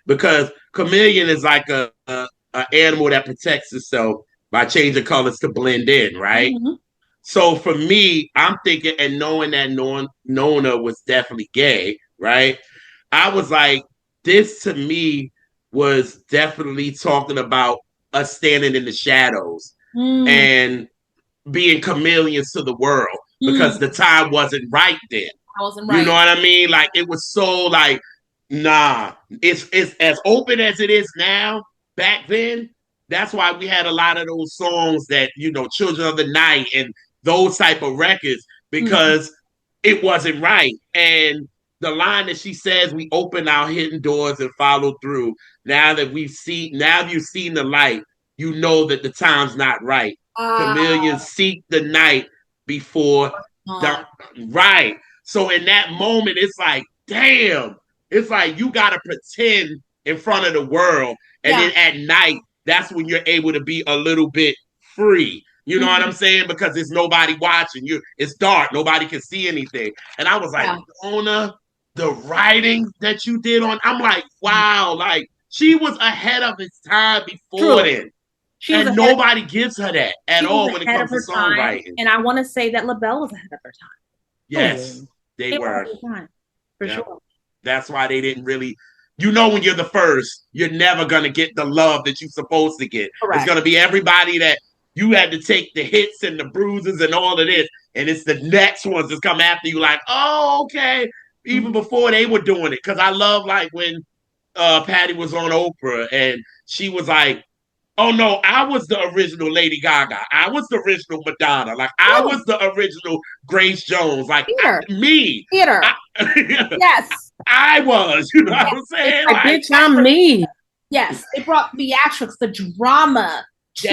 because Chameleon is like a animal that protects itself by changing colors to blend in, right? Mm-hmm. So for me, I'm thinking and knowing that Nona was definitely gay, right? I was like, this to me was definitely talking about us standing in the shadows and being chameleons to the world because the time wasn't right then. I wasn't right. You know what I mean? Like it was so like, nah, it's as open as it is now. Back then, that's why we had a lot of those songs that, Children of the Night and those type of records because it wasn't right. And the line that she says, we open our hidden doors and follow through. Now you've seen the light, you know that the time's not right. Chameleons seek the night before right. So in that moment, it's like, damn, it's like you got to pretend in front of the world. And then at night, that's when you're able to be a little bit free. You know what I'm saying? Because there's nobody watching you. It's dark. Nobody can see anything. And I was like, Nona, the writing that you did I'm like, wow, like she was ahead of its time before then. And nobody gives her that at all when it comes to songwriting. And I want to say that Labelle was ahead of her time. Yes, they were. For sure. That's why they didn't really, when you're the first, you're never going to get the love that you're supposed to get. Correct. It's going to be everybody that you had to take the hits and the bruises and all of this. And it's the next ones that come after you like, oh, okay. Even before they were doing it. Because I love like when Patty was on Oprah and she was like, oh no, I was the original Lady Gaga. I was the original Madonna. Like I was the original Grace Jones. Like me. Theater. Yes. I was. You know what I'm saying? Like, bitch, I'm me. Yes. It brought theatrics, the drama to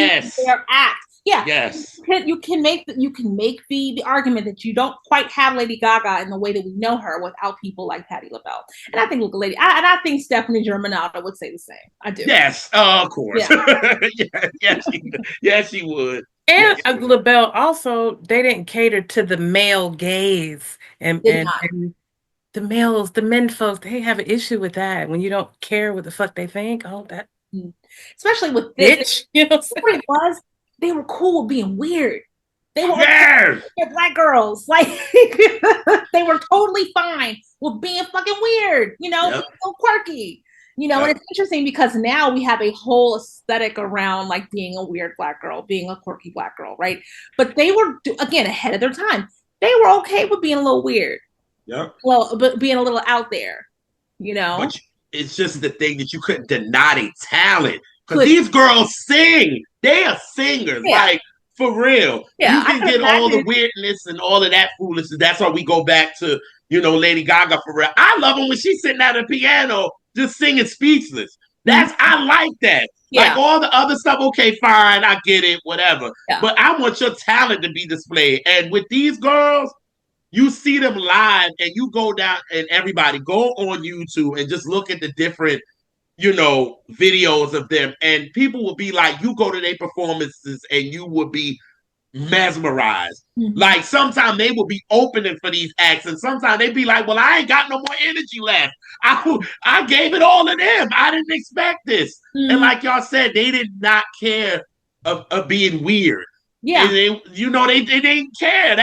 their act. Yeah. Yes. You can make the argument that you don't quite have Lady Gaga in the way that we know her without people like Patti LaBelle. And I think I think Stephanie Germanotta would say the same. I do. Yes, of course. Yeah. yes, she would. And LaBelle also, they didn't cater to the male gaze and the males, the men folks, they have an issue with that when you don't care what the fuck they think. Oh, that especially with this, what it was. They were cool with being weird. They were Yes. okay black girls. Like they were totally fine with being fucking weird, you know, being Yep. so quirky. You know, and Yep. it's interesting because now we have a whole aesthetic around like being a weird black girl, being a quirky black girl, right? But they were again ahead of their time. They were okay with being a little weird, Yep. well, but being a little out there, you know. But it's just the thing that you couldn't deny their talent because Could these girls sing. They are singers, yeah, like for real. yeah. You I can could get all the imagine. weirdness and all of that foolishness. That's why we go back to Lady Gaga for real. I love her when she's sitting at the piano just singing Speechless. Mhm. I like that. Like Yeah, all the other stuff, okay, fine, I get it, whatever. yeah. But I want your talent to be displayed. And with these girls, you see them live and you go down and everybody go on YouTube and just look at the different, videos of them. And people will be like, you go to their performances and you will be mesmerized. Mhm. Like sometimes they will be opening for these acts, and sometimes they be like, "Well, I ain't got no more energy left. I gave it all to them. I didn't expect this." And Mhm. like y'all said, they did not care of being weird. And Yeah, they didn't care.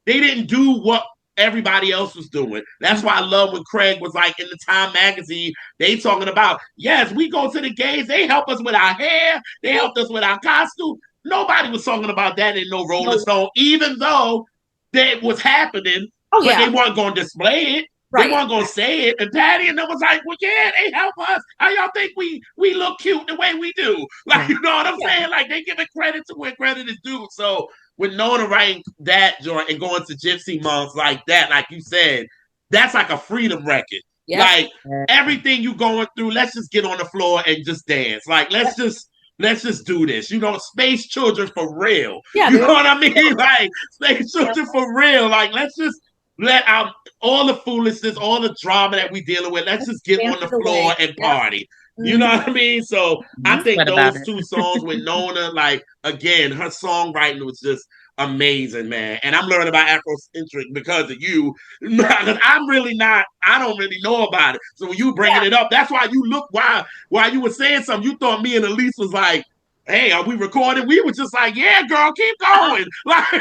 They didn't do what everybody else was doing. That's why I love when Craig was like in the Time magazine, they talking about, yes, we go to the gays, they help us with our hair, they helped us with our costume. Nobody was talking about that in no Rolling no, Stone, even though that was happening, oh but yeah, they weren't going to display it. They right. weren't going to say it. And Patty and them was like, well, yeah, they help us. How y'all think we look cute the way we do? Like, Right. you know what I'm Yeah, saying? Like, they giving credit to where credit is due. So, with Nona writing that joint and going to Gypsy Months like that, like you said, that's like a freedom record. yep. Like, everything you going through, let's just get on the floor and just dance. Like, let's just do this. Space children for real. Yeah, You they know were. what I mean? Like space Yeah. children for real. Like let's just let out all the foolishness, all the drama that we dealing with. Let's just get on the Dances floor away. and Yep. party. You know Mhm. what I mean? So I That's think what about those it. two songs with Nona, like again, her songwriting was just amazing, man. And I'm learning about Afrocentric because of you. Because I don't really know about it. So when you bringing Yeah, it up, that's why you look while you were saying something, you thought me and Elise was like, hey, are we recording? We were just like, yeah, girl, keep going.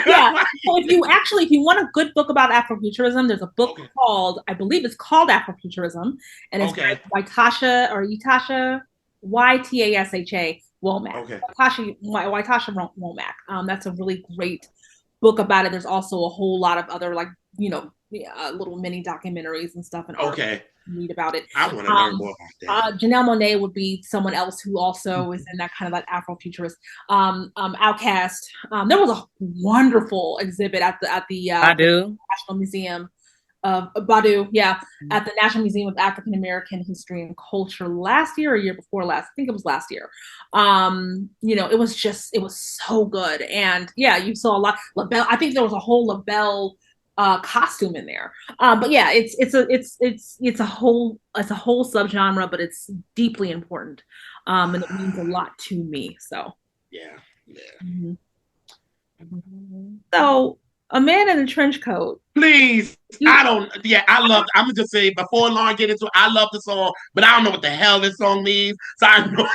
yeah. Like So if you want a good book about Afrofuturism, there's a book okay, called, I believe it's called Afrofuturism, and it's okay, by Tasha or Yatasha, Ytasha Womack. okay, Ytasha Womack. That's a really great book about it. There's also a whole lot of other like, little mini documentaries and stuff and articles okay. read about it. I want to learn Um, more about that. Janelle Monáe would be someone else who also is in that kind of that Afrofuturist. Outcast. There was a wonderful exhibit I the do. National Museum of Badu, yeah, at the National Museum of African American History and Culture last year or year before last. I think it was last year. It was so good, and yeah, you saw a lot. Labelle, I think there was a whole Labelle costume in there. But yeah, it's a whole subgenre, but it's deeply important, and it means a lot to me. So, Yeah, yeah. mhm. So a man in a trench coat. Please, You I don't. Yeah, I love. I'm gonna just say before Lauren get into it, I love the song, but I don't know what the hell this song means. So I know.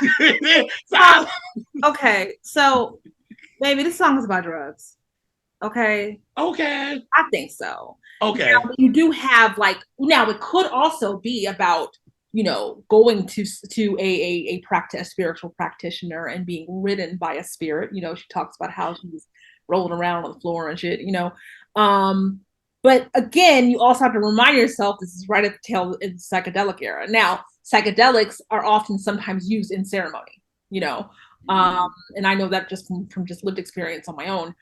so um, I, okay, so maybe this song is about drugs. Okay, okay, I think so. okay, Now, you do have like now it could also be about going to a practice, a spiritual practitioner and being ridden by a spirit. She talks about how she's rolling around on the floor and shit. Um, but again, you also have to remind yourself this is right at the tail of the psychedelic era. Now, psychedelics are often sometimes used in ceremony. You know, um, and I know that just from just lived experience on my own.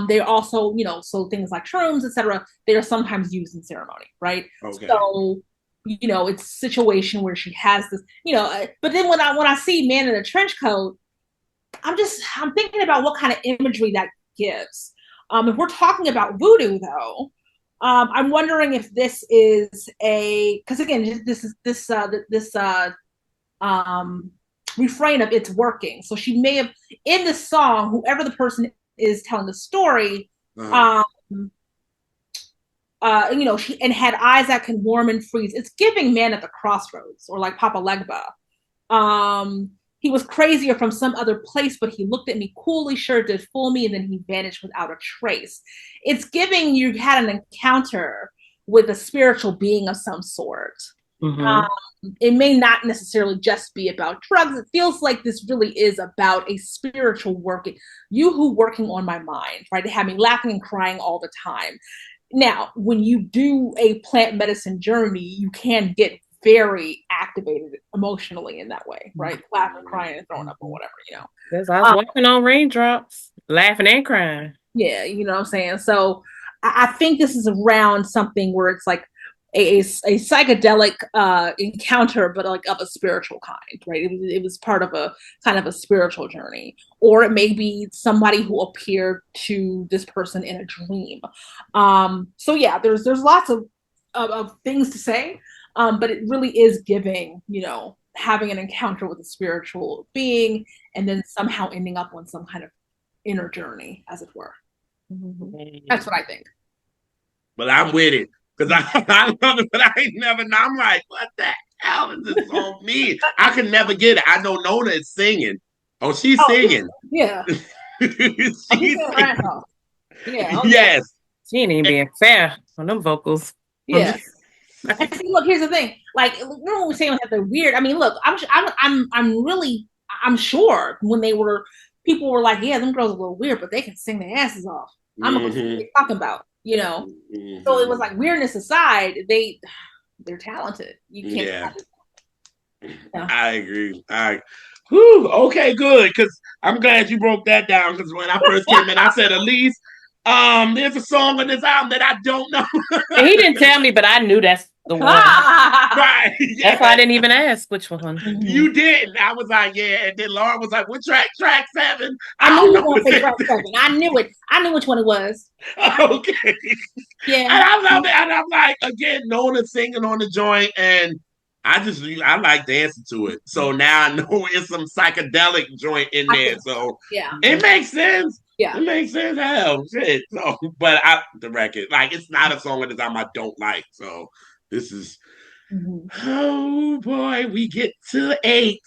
They're also, so things like shrooms, etc. They are sometimes used in ceremony, right? okay. So, it's a situation where she has this, but then when I see man in a trench coat, I'm thinking about what kind of imagery that gives. If we're talking about voodoo, though, I'm wondering if this is because again, this um, refrain of it's working. So she may have in the song, whoever the person is telling the story, Uh-huh. um, she and had eyes that can warm and freeze. It's giving man at the crossroads or like Papa Legba. Um, he was crazier from some other place, but he looked at me coolly, sure did fool me, and then he vanished without a trace. It's giving you had an encounter with a spiritual being of some sort. Mm-hmm. It may not necessarily just be about drugs. It feels like this really is about a spiritual working, you who working on my mind, right? They have me laughing and crying all the time. Now, when you do a plant medicine journey, you can get very activated emotionally in that way, right? Laughing, crying, and throwing up or whatever, you know. Yes, I was walking on raindrops, laughing and crying. Yeah, you know what I'm saying? So I think this is around something where it's like a psychedelic encounter, but like of a spiritual kind, right? It was part of a kind of a spiritual journey, or it may be somebody who appeared to this person in a dream. So yeah, there's lots of things to say, but it really is giving, you know, having an encounter with a spiritual being, and then somehow ending up on some kind of inner journey, as it were. That's what I think. But I'm with it because I love it, but I ain't never. I'm like, what the hell is this song mean? I could never get it. I know Nona is singing. Oh, she's Oh singing. yeah, She's yeah. singing. Yeah. Yes. She ain't even being fair on them vocals. Yeah. And see, look, here's the thing. Like, remember when we saying that they're weird? I mean, look, I'm sure when they were, people were like, yeah, them girls are a little weird, but they can sing their asses off. I'm gonna see what they're talking about, you know. So it was like, weirdness aside, they're talented. You can't. Yeah. I agree. Whew, okay, good. Because I'm glad you broke that down. Because when I first came in, I said, Elise, there's a song on this album that I don't know. And he didn't tell me, but I knew that's the one. Right. Yeah. That's why I didn't even ask which one. You didn't. I was like, yeah. And then Laura was like, what track? Track 7. I knew you were going to say track 7. I knew it. I knew which one it was. Okay. Yeah. And I love it. And I'm like, again, Nona singing on the joint. And I like dancing to it. So now I know it's some psychedelic joint in there. So yeah, it makes sense. Yeah, it makes sense. Hell, shit. So, but the record, like, it's not a song of this album I don't like. So this is, oh boy, we get to 8.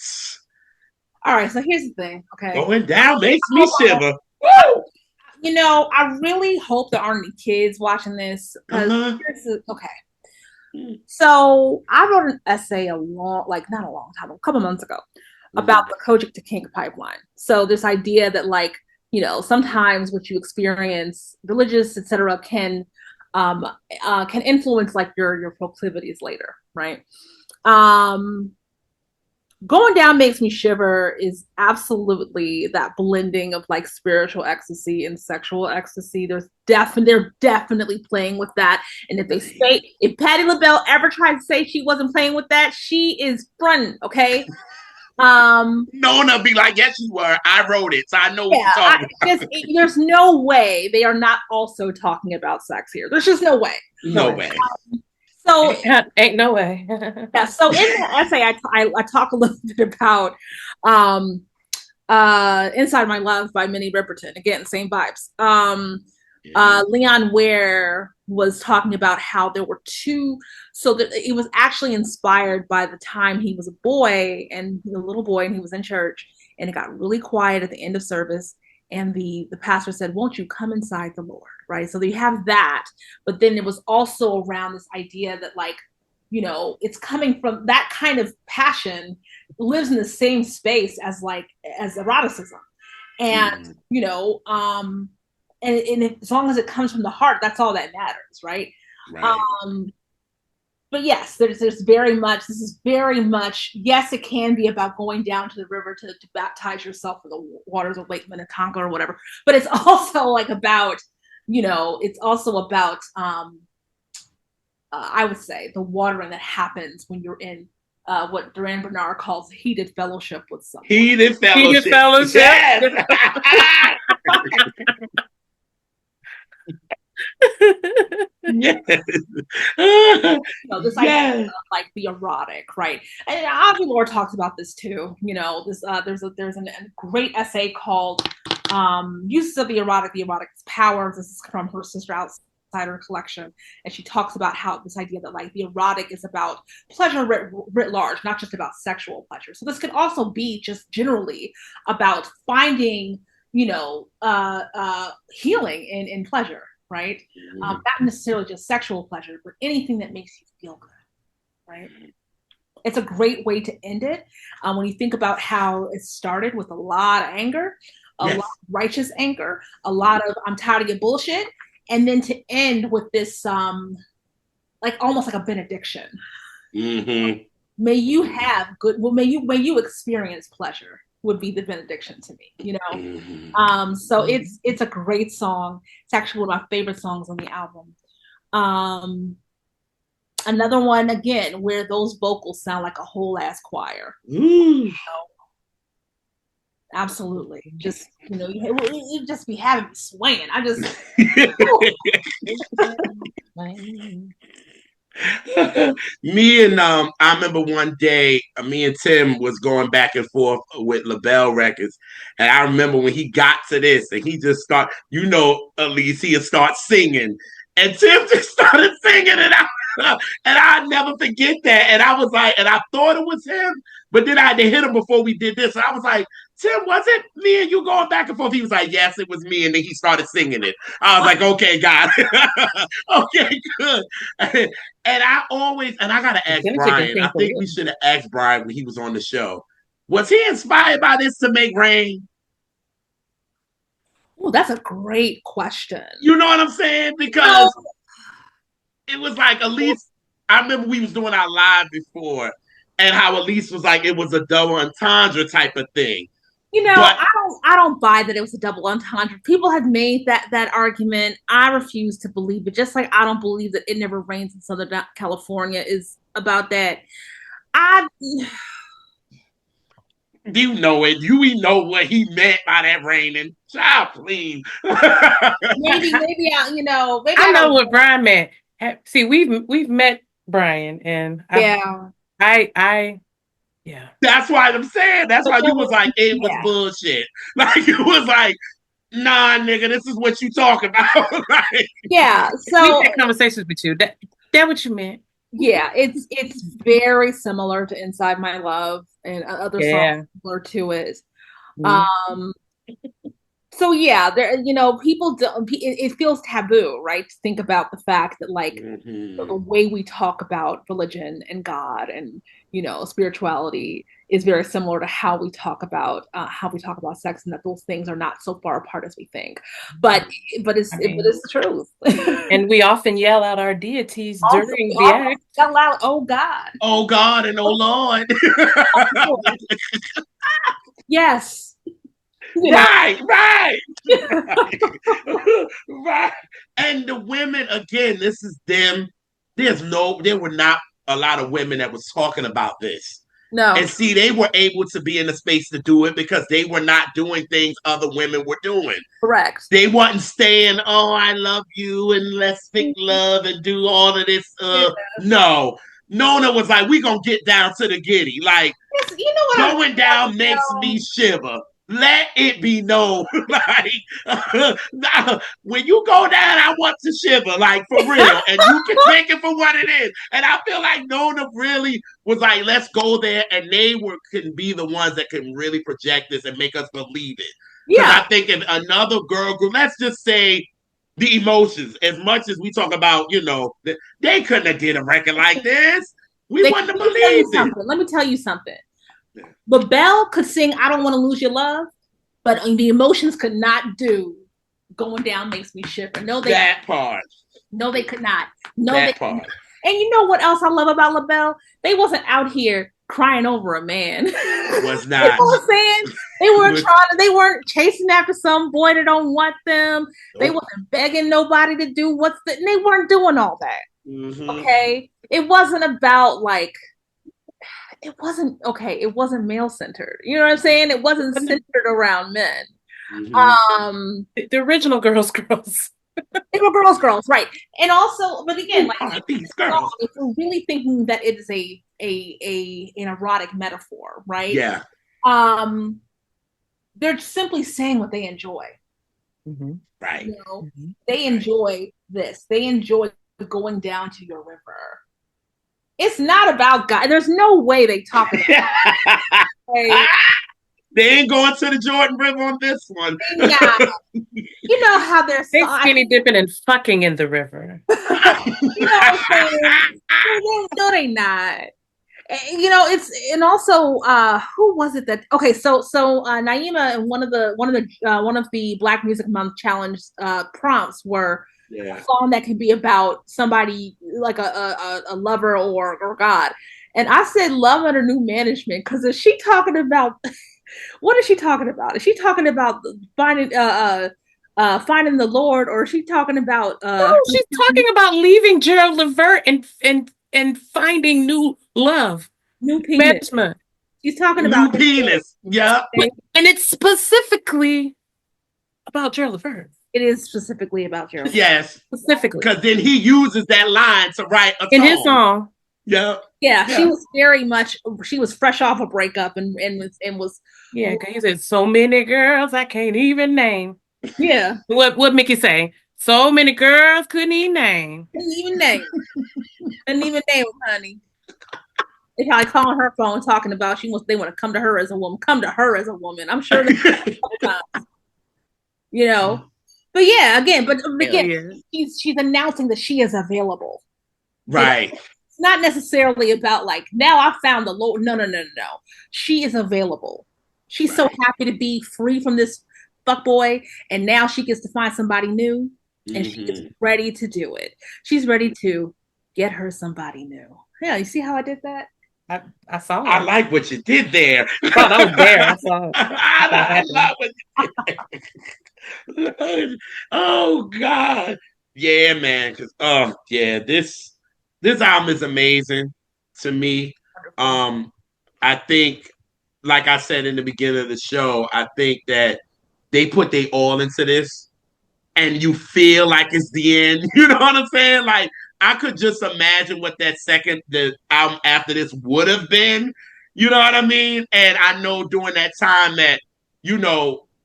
All right. So here's the thing. Okay, going down makes me shiver. Woo! You know, I really hope there aren't any kids watching this because okay. So I wrote an essay not a long time, a couple months ago, about the Kojic to Kink pipeline. So this idea that, like, you know, sometimes what you experience, religious, etc., can influence like your proclivities later, right? Going Down Makes Me Shiver is absolutely that blending of like spiritual ecstasy and sexual ecstasy. They're definitely playing with that. And if Patti LaBelle ever tried to say she wasn't playing with that, she is fronting, okay? Nona be like, yes, you were. I wrote it, so I know what you're talking about. There's no way they are not also talking about sex here. There's just no way. No way. So ain't no way. Yeah. So in the essay, I talk a little bit about "Inside My Love" by Minnie Riperton. Again, same vibes. Leon Ware was talking about how there were two. So that it was actually inspired by the time he was a boy and a little boy, and he was in church, and it got really quiet at the end of service. And the pastor said, won't you come inside the Lord, right? So you have that. But then it was also around this idea that, like, you know, it's coming from that kind of passion lives in the same space as eroticism. And, you know, and as long as it comes from the heart, that's all that matters, right? But yes, there's very much, this is very much, yes, it can be about going down to the river to baptize yourself in the waters of Lake Minnetonka or whatever, but it's also like about, you know, it's also about, I would say, the watering that happens when you're in what Duran Bernard calls heated fellowship with someone. Heated fellowship. Yes. Yes. You know, this idea of, like, the erotic, right? And Audre Lorde talks about this too. You know, this there's a great essay called "Uses of the Erotic's Power." This is from her sister inside her collection, and she talks about how this idea that like the erotic is about pleasure writ large, not just about sexual pleasure. So this could also be just generally about finding, healing in pleasure, right? Not necessarily just sexual pleasure, but anything that makes you feel good, right? It's a great way to end it. When you think about how it started with a lot of anger, a lot of righteous anger, a lot of I'm tired of your bullshit, and then to end with this like almost like a benediction. May you have good. Well, may you experience pleasure would be the benediction to me. So it's a great song. It's actually one of my favorite songs on the album. Another one again where those vocals sound like a whole ass choir. Absolutely. Just, you just be having me swaying. I just me and I remember one day me and Tim was going back and forth with Labelle Records, and I remember when he got to this and he just start, at least he'd start singing, and Tim just started singing, and I never forget that, and I was like, and I thought it was him, but then I had to hit him before we did this, and I was like, Tim, was it me and you going back and forth? He was like, yes, it was me, and then he started singing it. I was like, okay, got it. Okay, good. And I gotta ask Brian. I think we should have asked Brian when he was on the show. Was he inspired by this to make Rain? Oh, that's a great question. You know what I'm saying? Because it was like Elise. I remember we was doing our live before, and how Elise was like it was a double entendre type of thing. But I don't buy that it was a double entendre. People have made that argument. I refuse to believe it. Just like I don't believe that It Never Rains in Southern California is about that. You know it. You know what he meant by that raining. Child, please. maybe I know what Brian meant. See, we've met Brian, and yeah. That's why I'm saying. That's why you was like, it was bullshit. Like, it was like, nah, nigga, this is what you talking about. Like, yeah. So we had conversations with you. That what you meant. Yeah, it's very similar to Inside My Love and other songs similar to it. So yeah, there, people don't. It feels taboo, right? To think about the fact that like the way we talk about religion and God and spirituality is very similar to how we talk about sex, and that those things are not so far apart as we think. But it's the truth. And we often yell out our deities during the act. Yell out, "Oh God! Oh God!" and "Oh Lord!" Yes. Right. And the women, again, this is them. There were not a lot of women that was talking about this. No. And see, they were able to be in the space to do it because they were not doing things other women were doing. Correct. They wasn't saying, "Oh, I love you," and let's make love and do all of this. No. Nona was like, "We gonna get down to the giddy." Like, going down makes me shiver. Let it be known, like when you go down, I want to shiver, like for real, and you can take it for what it is. And I feel like Nona really was like, let's go there, and they can be the ones that can really project this and make us believe it. Because I think if another girl group, let's just say the Emotions, as much as we talk about, they couldn't have did a record like this. We wouldn't have believed it. Let me tell you something. Labelle could sing "I Don't Want to Lose Your Love," but the Emotions could not do "Going Down Makes Me Shiver." No, part. No, they could not. Part. And you know what else I love about Labelle? They wasn't out here crying over a man. Was not. You know what I'm saying? They weren't chasing after some boy that don't want them. Nope. They wasn't begging nobody to do they weren't doing all that. Okay? It wasn't about like it wasn't male centered. You know what I'm saying? It wasn't centered around men. The original girls. They were girls, right? And also, but again, like these girls, if we're really thinking that it is an erotic metaphor, right? Yeah. They're simply saying what they enjoy. Mm-hmm. Right. You know, Mm-hmm. they Right. enjoy this. They enjoy going down to your river. It's not about God. There's no way they talking about hey, They ain't going to the Jordan River on this one. they not. You know how they're so They I skinny think dipping and fucking in the river. you know what I'm saying? No, they not. You know, it's and also who was it that okay, so Naima and one of the Black Music Month Challenge prompts were a Yeah. song that could be about somebody like a lover or God. And I said love under new management because is she talking about what is she talking about? Is she talking about finding the Lord or is she talking about No, she's talking about leaving Gerald Levert and finding new love new penis? management. She's talking about New penis. Yep. And it's specifically about Gerald Levert. it is specifically about Gerald. Yes. Specifically. Because then he uses that line to write a In his song. song. Yep. Yeah, she Yeah. was very much. She was fresh off a breakup and was Yeah, because he said so many girls I can't even name. yeah. What Mickey say? So many girls couldn't even name. Didn't even name. Didn't even name him, honey. They probably calling her phone talking about she wants. They want to come to her as a woman. Come to her as a woman. I'm sure they a couple times. You know, but yeah, again, but Hell again, yeah. she's announcing that she is available. Right. It's not necessarily about like now I found the Lord. No, no, no, no, no. She is available. She's so Right. happy to be free from this fuck boy, and now she gets to find somebody new, and she is Mm-hmm. ready to do it. She's ready to get her somebody new. Yeah, you see how I did that? I saw I it. like what you did there. Oh, that was there. I saw it. I love what you did. Oh God. Yeah, man. Cause yeah, this album is amazing to me. Wonderful. Um, I think, like I said in the beginning of the show, I think that they put their all into this and you feel like it's the end. You know what I'm saying? Like I could just imagine what the album after this would have been. You know what I mean? And I know during that time that,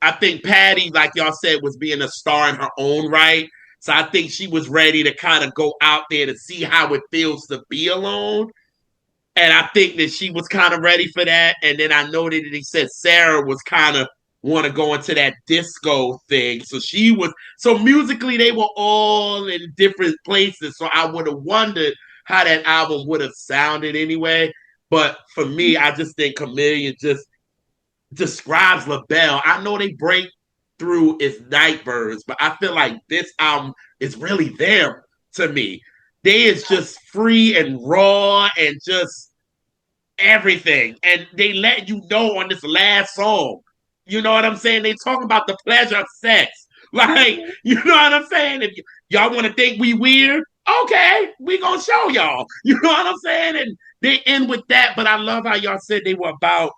I think Patty, like y'all said, was being a star in her own right. So I think she was ready to kind of go out there to see how it feels to be alone. And I think that she was kind of ready for that. And then I noted that he said Sarah was kind of want to go into that disco thing. So musically they were all in different places. So I would have wondered how that album would have sounded anyway. But for me, I just think Chameleon just describes Labelle. I know they break through its Nightbirds, but I feel like this album is really them to me. They is just free and raw and just everything. And they let you know on this last song. You know what I'm saying? They talk about the pleasure of sex. Like, you know what I'm saying? If y'all want to think we weird, okay, we gonna show y'all. You know what I'm saying? And they end with that. But I love how y'all said they were about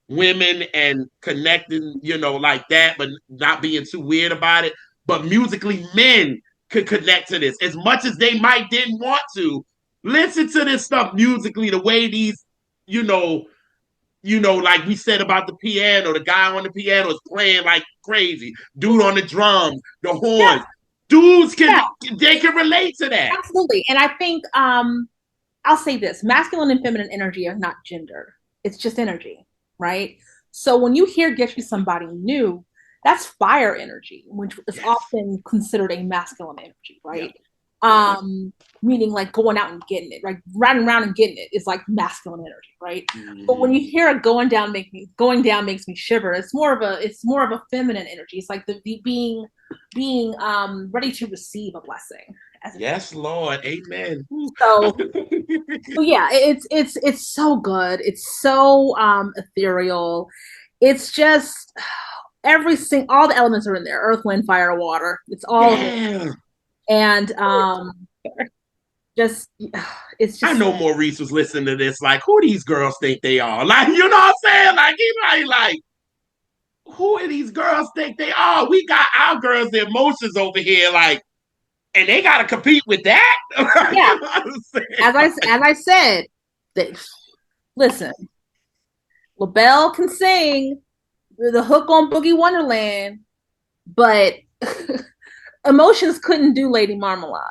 women and connecting, like that, but not being too weird about it. But musically, men could connect to this as much as they might didn't want to. Listen to this stuff musically, the way these you know, like we said about the piano, the guy on the piano is playing like crazy. Dude on the drums, the Yeah, horns. Dudes yeah, they can relate to that. absolutely. And I think I'll say this: masculine and feminine energy are not gender. It's just energy, right? So when you hear "Get You Somebody New," that's fire energy, which is Yes. often considered a masculine energy, Yeah. right? Meaning like going out and getting it, like riding around and getting it is like masculine energy, right? But when Mm-hmm. you hear it going down makes me shiver. It's more of a feminine energy. It's like the being ready to receive a blessing. As it Yes, Lord. Amen. so but yeah, it's so good. It's so ethereal. It's just all the elements are in there. Earth, wind, fire, water. It's all of it. Yeah. And just it's I just know Maurice was listening to this, like, who these girls think they are? Like, you know what I'm saying? Like, he might like, who are these girls think they are? We got our girls' emotions over here, like, and they got to compete with that. yeah. You know what I'm saying? As I said, that listen, Labelle can sing the hook on Boogie Wonderland, but Emotions couldn't do Lady Marmalade.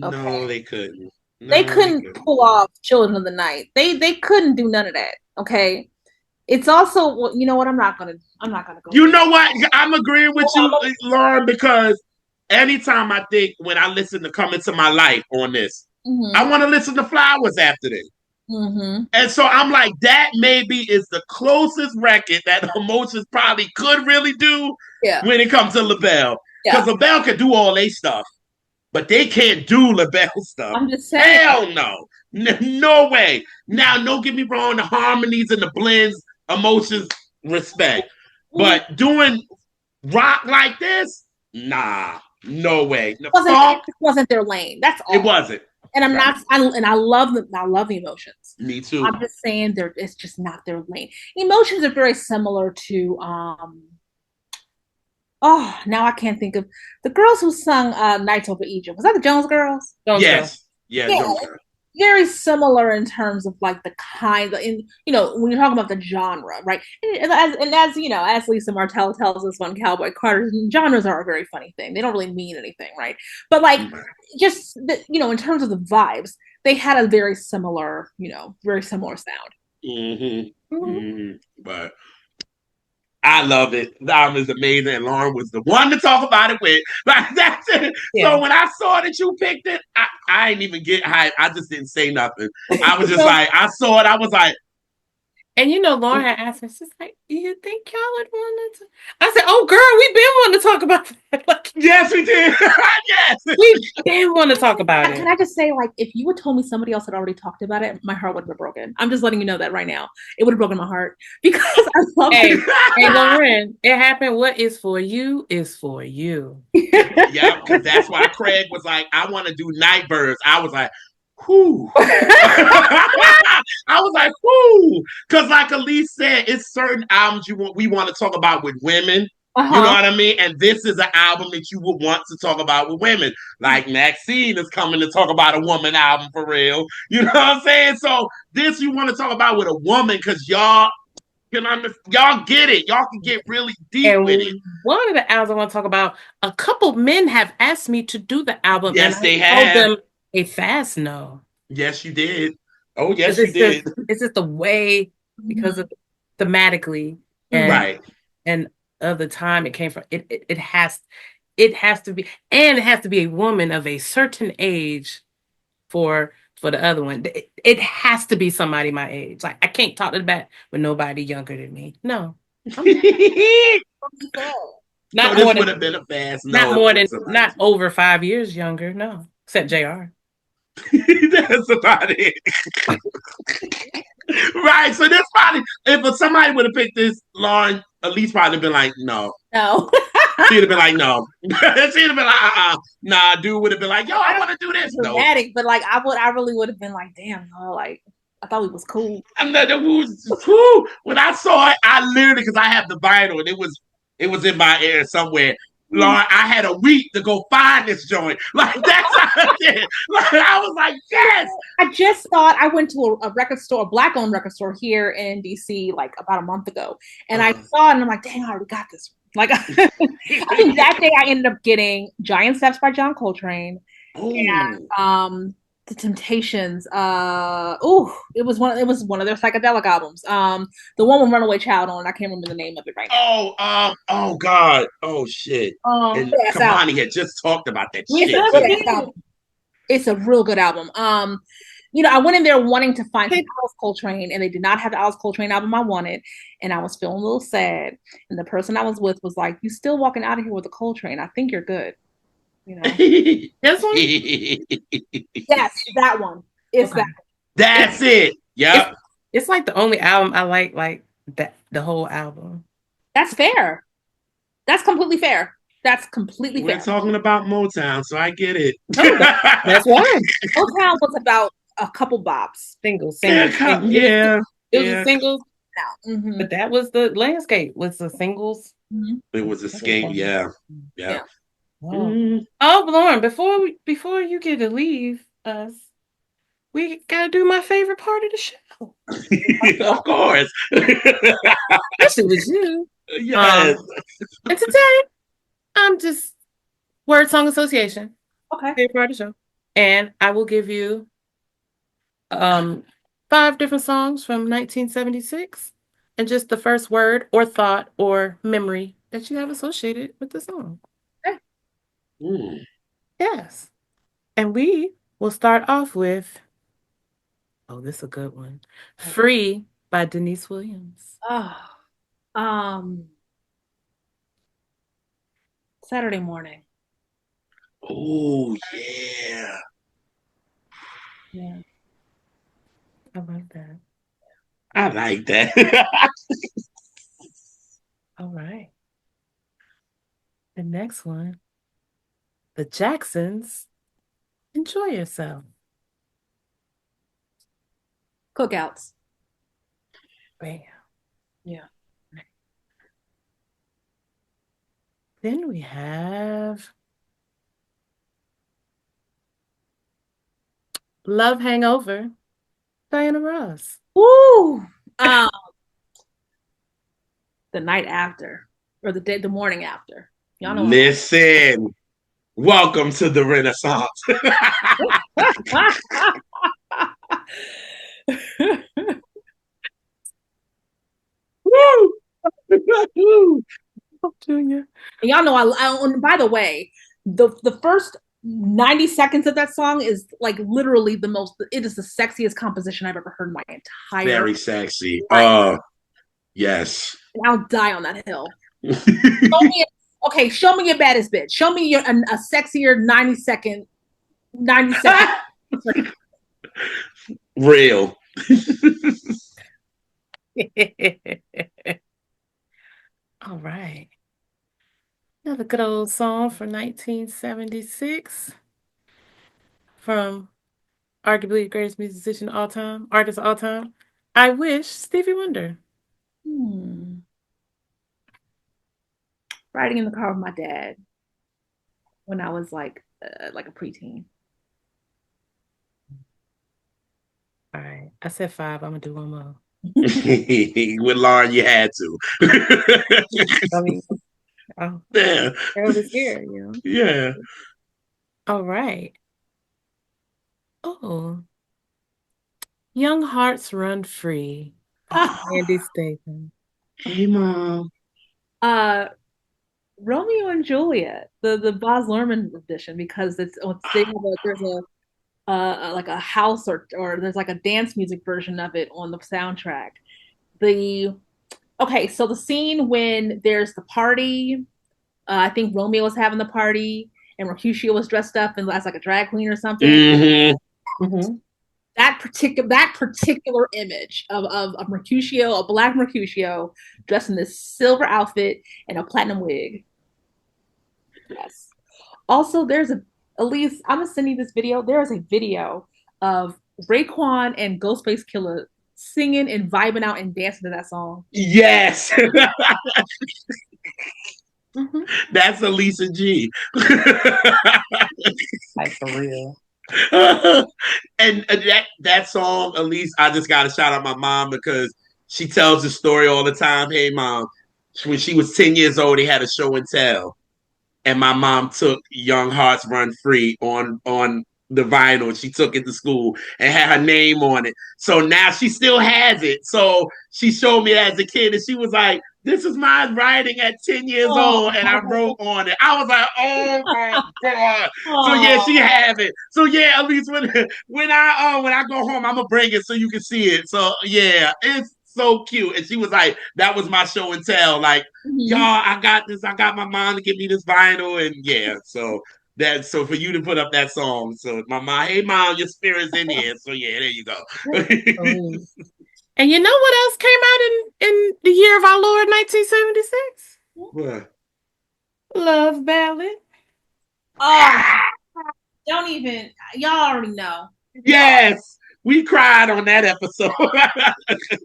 Okay. No, they couldn't. They No, they couldn't couldn't. pull off Children of the Night. They couldn't do none of that. Okay. It's also, well, you know what? I'm not gonna go You there. know what? I'm agreeing with you, Lauren, because anytime I think when I listen to Come Into My Life on this, I Mm-hmm. want to listen to Flowers after this. Mm-hmm. And so I'm like, that maybe is the closest record that Emotions probably could really do Yeah. when it comes to Labelle. Yeah. Because Labelle can do all they stuff, but they can't do Labelle stuff. I'm just saying. Hell no. No way. Now, don't get me wrong, the harmonies and the blends, Emotions, respect. Mhm. But doing rock like this, nah, no way. The It funk, just wasn't their lane. That's it all. wasn't. And I'm Right. not. I love them. I love the Emotions. Me too. I'm just saying it's just not their lane. Emotions are very similar to oh, now I can't think of the girls who sung Nights Over Egypt. Was that the Jones Girls? Jones Girl. Yes. Yeah, Yeah, Jones Girl. very similar in terms of like the kind of, in when you're talking about the genre, right? And as you know, as Lisa Martell tells us on Cowboy Carter, genres are a very funny thing. They don't really mean anything, right? But like just in terms of the vibes, they had a very similar sound. Mm-hmm. Mhm. Mm-hmm. But I love it. The album is amazing, and Lauren was the one to talk about it with. Like that's it. Yeah. So when I saw that you picked it, I didn't even get hyped. I just didn't say nothing. I was just So, like, I saw it. I was like, and Lauren had asked me, she's like, "Do you think y'all would want to?" I said, "Oh, girl, we've been wanting to talk about that. Like, yes, we did. Yes. we've been wanting to talk about Can it." I just say, like, if you had told me somebody else had already talked about it, my heart would have been broken. I'm just letting you know that right now. It would have broken my heart because I love Hey, hey, Lauren, it happened. What is for you is for you. it. Yep, because that's why Craig was like, I want to do Nightbirds. I was like, whoo. I was like, whoo. Because like Elise said, it's certain albums we want to talk about with women. You know Uh-huh. what I mean? And this is an album that you would want to talk about with women. Like Maxine is coming to talk about a woman album for real. You know what I'm saying? So this you want to talk about with a woman because y'all get it. Y'all can get really deep with it. And one of the albums I want to talk about, a couple men have asked me to do the album, and Yes, I they told have. them a fast no. Yes, you did. Oh, Because yes, you did. it's just the way, because of thematically and Right. and of the time it came from. It has to be, and it has to be a woman of a certain age for the other one. It has to be somebody my age. Like, I can't talk to the back with nobody younger than me. No, I'm So not this more would than have been a fast not no more for than somebody. not over 5 years younger. No, except Jr. That's about it. Right. So this probably, if somebody would have picked this, Lauren, at least probably been like, no. No. She'd have been like, no. She'd have been like, Nah, dude would have been like, yo, I I don't want to do this. No. dramatic, but like I really would have been like, damn, no, like I thought we was cool. I'm not, whew. When I saw it, I literally, because I have the vinyl and it was in my ear somewhere. Lord, I had a week to go find this joint. Like that's how I did. Like I was like, yes. I just thought I went to a record store, a black owned record store here in DC like about a month ago. And I saw it and I'm like, dang, I already got this. Like I think that day I ended up getting Giant Steps by John Coltrane and Ooh. The Temptations. It was one of their psychedelic albums. The one with Runaway Child on, I can't remember the name of it right now. Oh God. Oh shit. And Yes, album. Kamani had just talked about that It's shit a good too. ass album. It's a real good album. I went in there wanting to find some Alice Coltrane, and they did not have the Alice Coltrane album I wanted, and I was feeling a little sad. And the person I was with was like, "You still walking out of here with a Coltrane? I think you're good." You know. This one, Yes, that one. It's okay. that. That's it. Yep. It's like the only album I like that the whole album. That's fair. That's completely fair. That's completely We're fair. talking about Motown, so I get it. That's why. Motown was about a couple bops. Singles. Yeah. It was a singles, Mm-hmm. but that was the landscape. Was the singles. Mm-hmm. It was a skate. Yeah. Yeah. Oh, Lauren, before you get to leave us, we gotta do my favorite part of the show. Of course. Especially with you. Yes. And today, I'm just Word song association. Okay. Favorite part of the show. And I will give you 5 different songs from 1976 and just the first word or thought or memory that you have associated with the song. Okay. Yes. And we will start off with, oh, this is a good one. Free by Denise Williams. Oh, Saturday morning. Oh, yeah. Yeah. I love that. I like that. All right. The next one, the Jacksons, Enjoy Yourself. Cookouts. Bam. Yeah. Then we have Love Hangover, Diana Ross. Woo! The night after, or the morning after. Y'all know what Listen, welcome to the Renaissance. Woo! Junior. And y'all know and by the way, the first 90 seconds of that song is like literally it is the sexiest composition I've ever heard in my entire Very sexy. life. Yes. And I'll die on that hill. Show me your baddest bitch. Show me a sexier 90 second. Real. All right. Another good old song from 1976 from arguably the greatest musician of all time, artist of all time. I Wish, Stevie Wonder. Riding in the car with my dad when I was like a preteen. All right. I said 5. I'm going to do one more. With Loryn, you had to. I mean, oh, yeah. I was here, you know. Yeah. All right. Oh. Young Hearts Run Free. Andy Statham. Hey, Mom. Romeo and Juliet, the Baz Luhrmann edition, because there's like a house or there's like a dance music version of it on the soundtrack. So the scene when there's the party, I think Romeo was having the party and Mercutio was dressed up and as like a drag queen or something. Mm-hmm. That particular image of Mercutio, a black Mercutio, dressed in this silver outfit and a platinum wig. Yes. Also, Elise, I'm gonna send you this video. There is a video of Raekwon and Ghostface Killer singing and vibing out and dancing to that song. Yes. Mm-hmm. That's Elisa G. Like for real. And that song, at least I just got to shout out my mom because she tells the story all the time. Hey, Mom, when she was 10 years old, they had a show and tell, and my mom took Young Hearts Run Free on the vinyl. She took it to school and had her name on it. So now she still has it. So she showed me as a kid, and she was like, "This is my writing at 10 years old," and I wrote on it. I was like, "Oh my god!" So yeah, she has it. So yeah, at least when I go home, I'm gonna bring it so you can see it. So yeah, it's so cute. And she was like, "That was my show and tell." Like, y'all, I got this. I got my mom to give me this vinyl, and yeah, so. So for you to put up that song, so my mom, hey mom, your spirit's in here. So yeah, there you go. And you know what else came out in the year of our Lord 1976? What? Love Ballad. Oh, don't even. Y'all already know. Yes, we cried on that episode.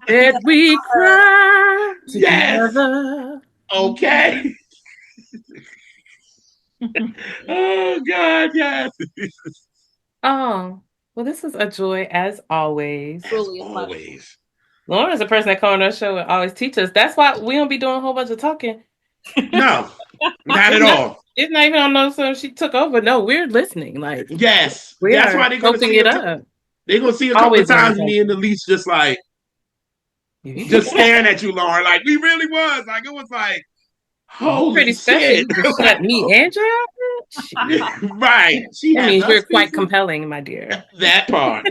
Did we cry Yes. together? Okay. Oh God, yes. Oh, well, this is a joy as always. As always. Loryn is a person that comes on our show and always teach us. That's why we don't be doing a whole bunch of talking. No, not at all. It's not even on no so she took over. No, we're listening. Like Yes, we that's are why they're gonna scoping see it a up. they're gonna see a couple of Always times me and orientation. Elise just like just staring at you, Lauren. Like we really was. Like it was like, You're holy pretty special. shit. You can Like, shut me and Jay out. Shit. right. She That has means us you're quite speaking. compelling, my dear. That part.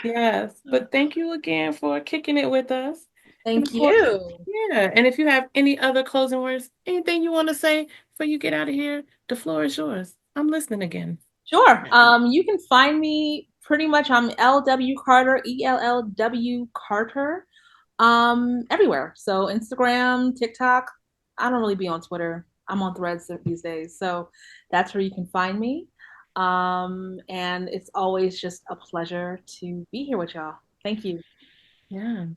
Yes, but thank you again for kicking it with us. And of Thank course, you. yeah. And if you have any other closing words, anything you want to say before you get out of here, the floor is yours. I'm listening again. Sure. You can find me pretty much. I'm LW Carter, ELLW Carter, everywhere. So Instagram, TikTok. I don't really be on Twitter. I'm on Threads these days. So that's where you can find me. And it's always just a pleasure to be here with y'all. Thank you. Yes.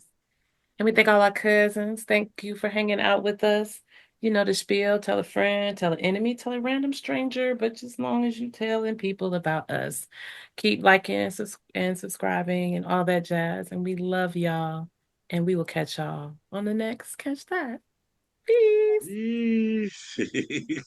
And we thank all our cousins. Thank you for hanging out with us. You know the spiel. Tell a friend, tell an enemy, tell a random stranger. But just as long as you telling people about us, keep liking and subscribing and all that jazz. And we love y'all. And we will catch y'all on the next Catch That. Peace. Yeesh.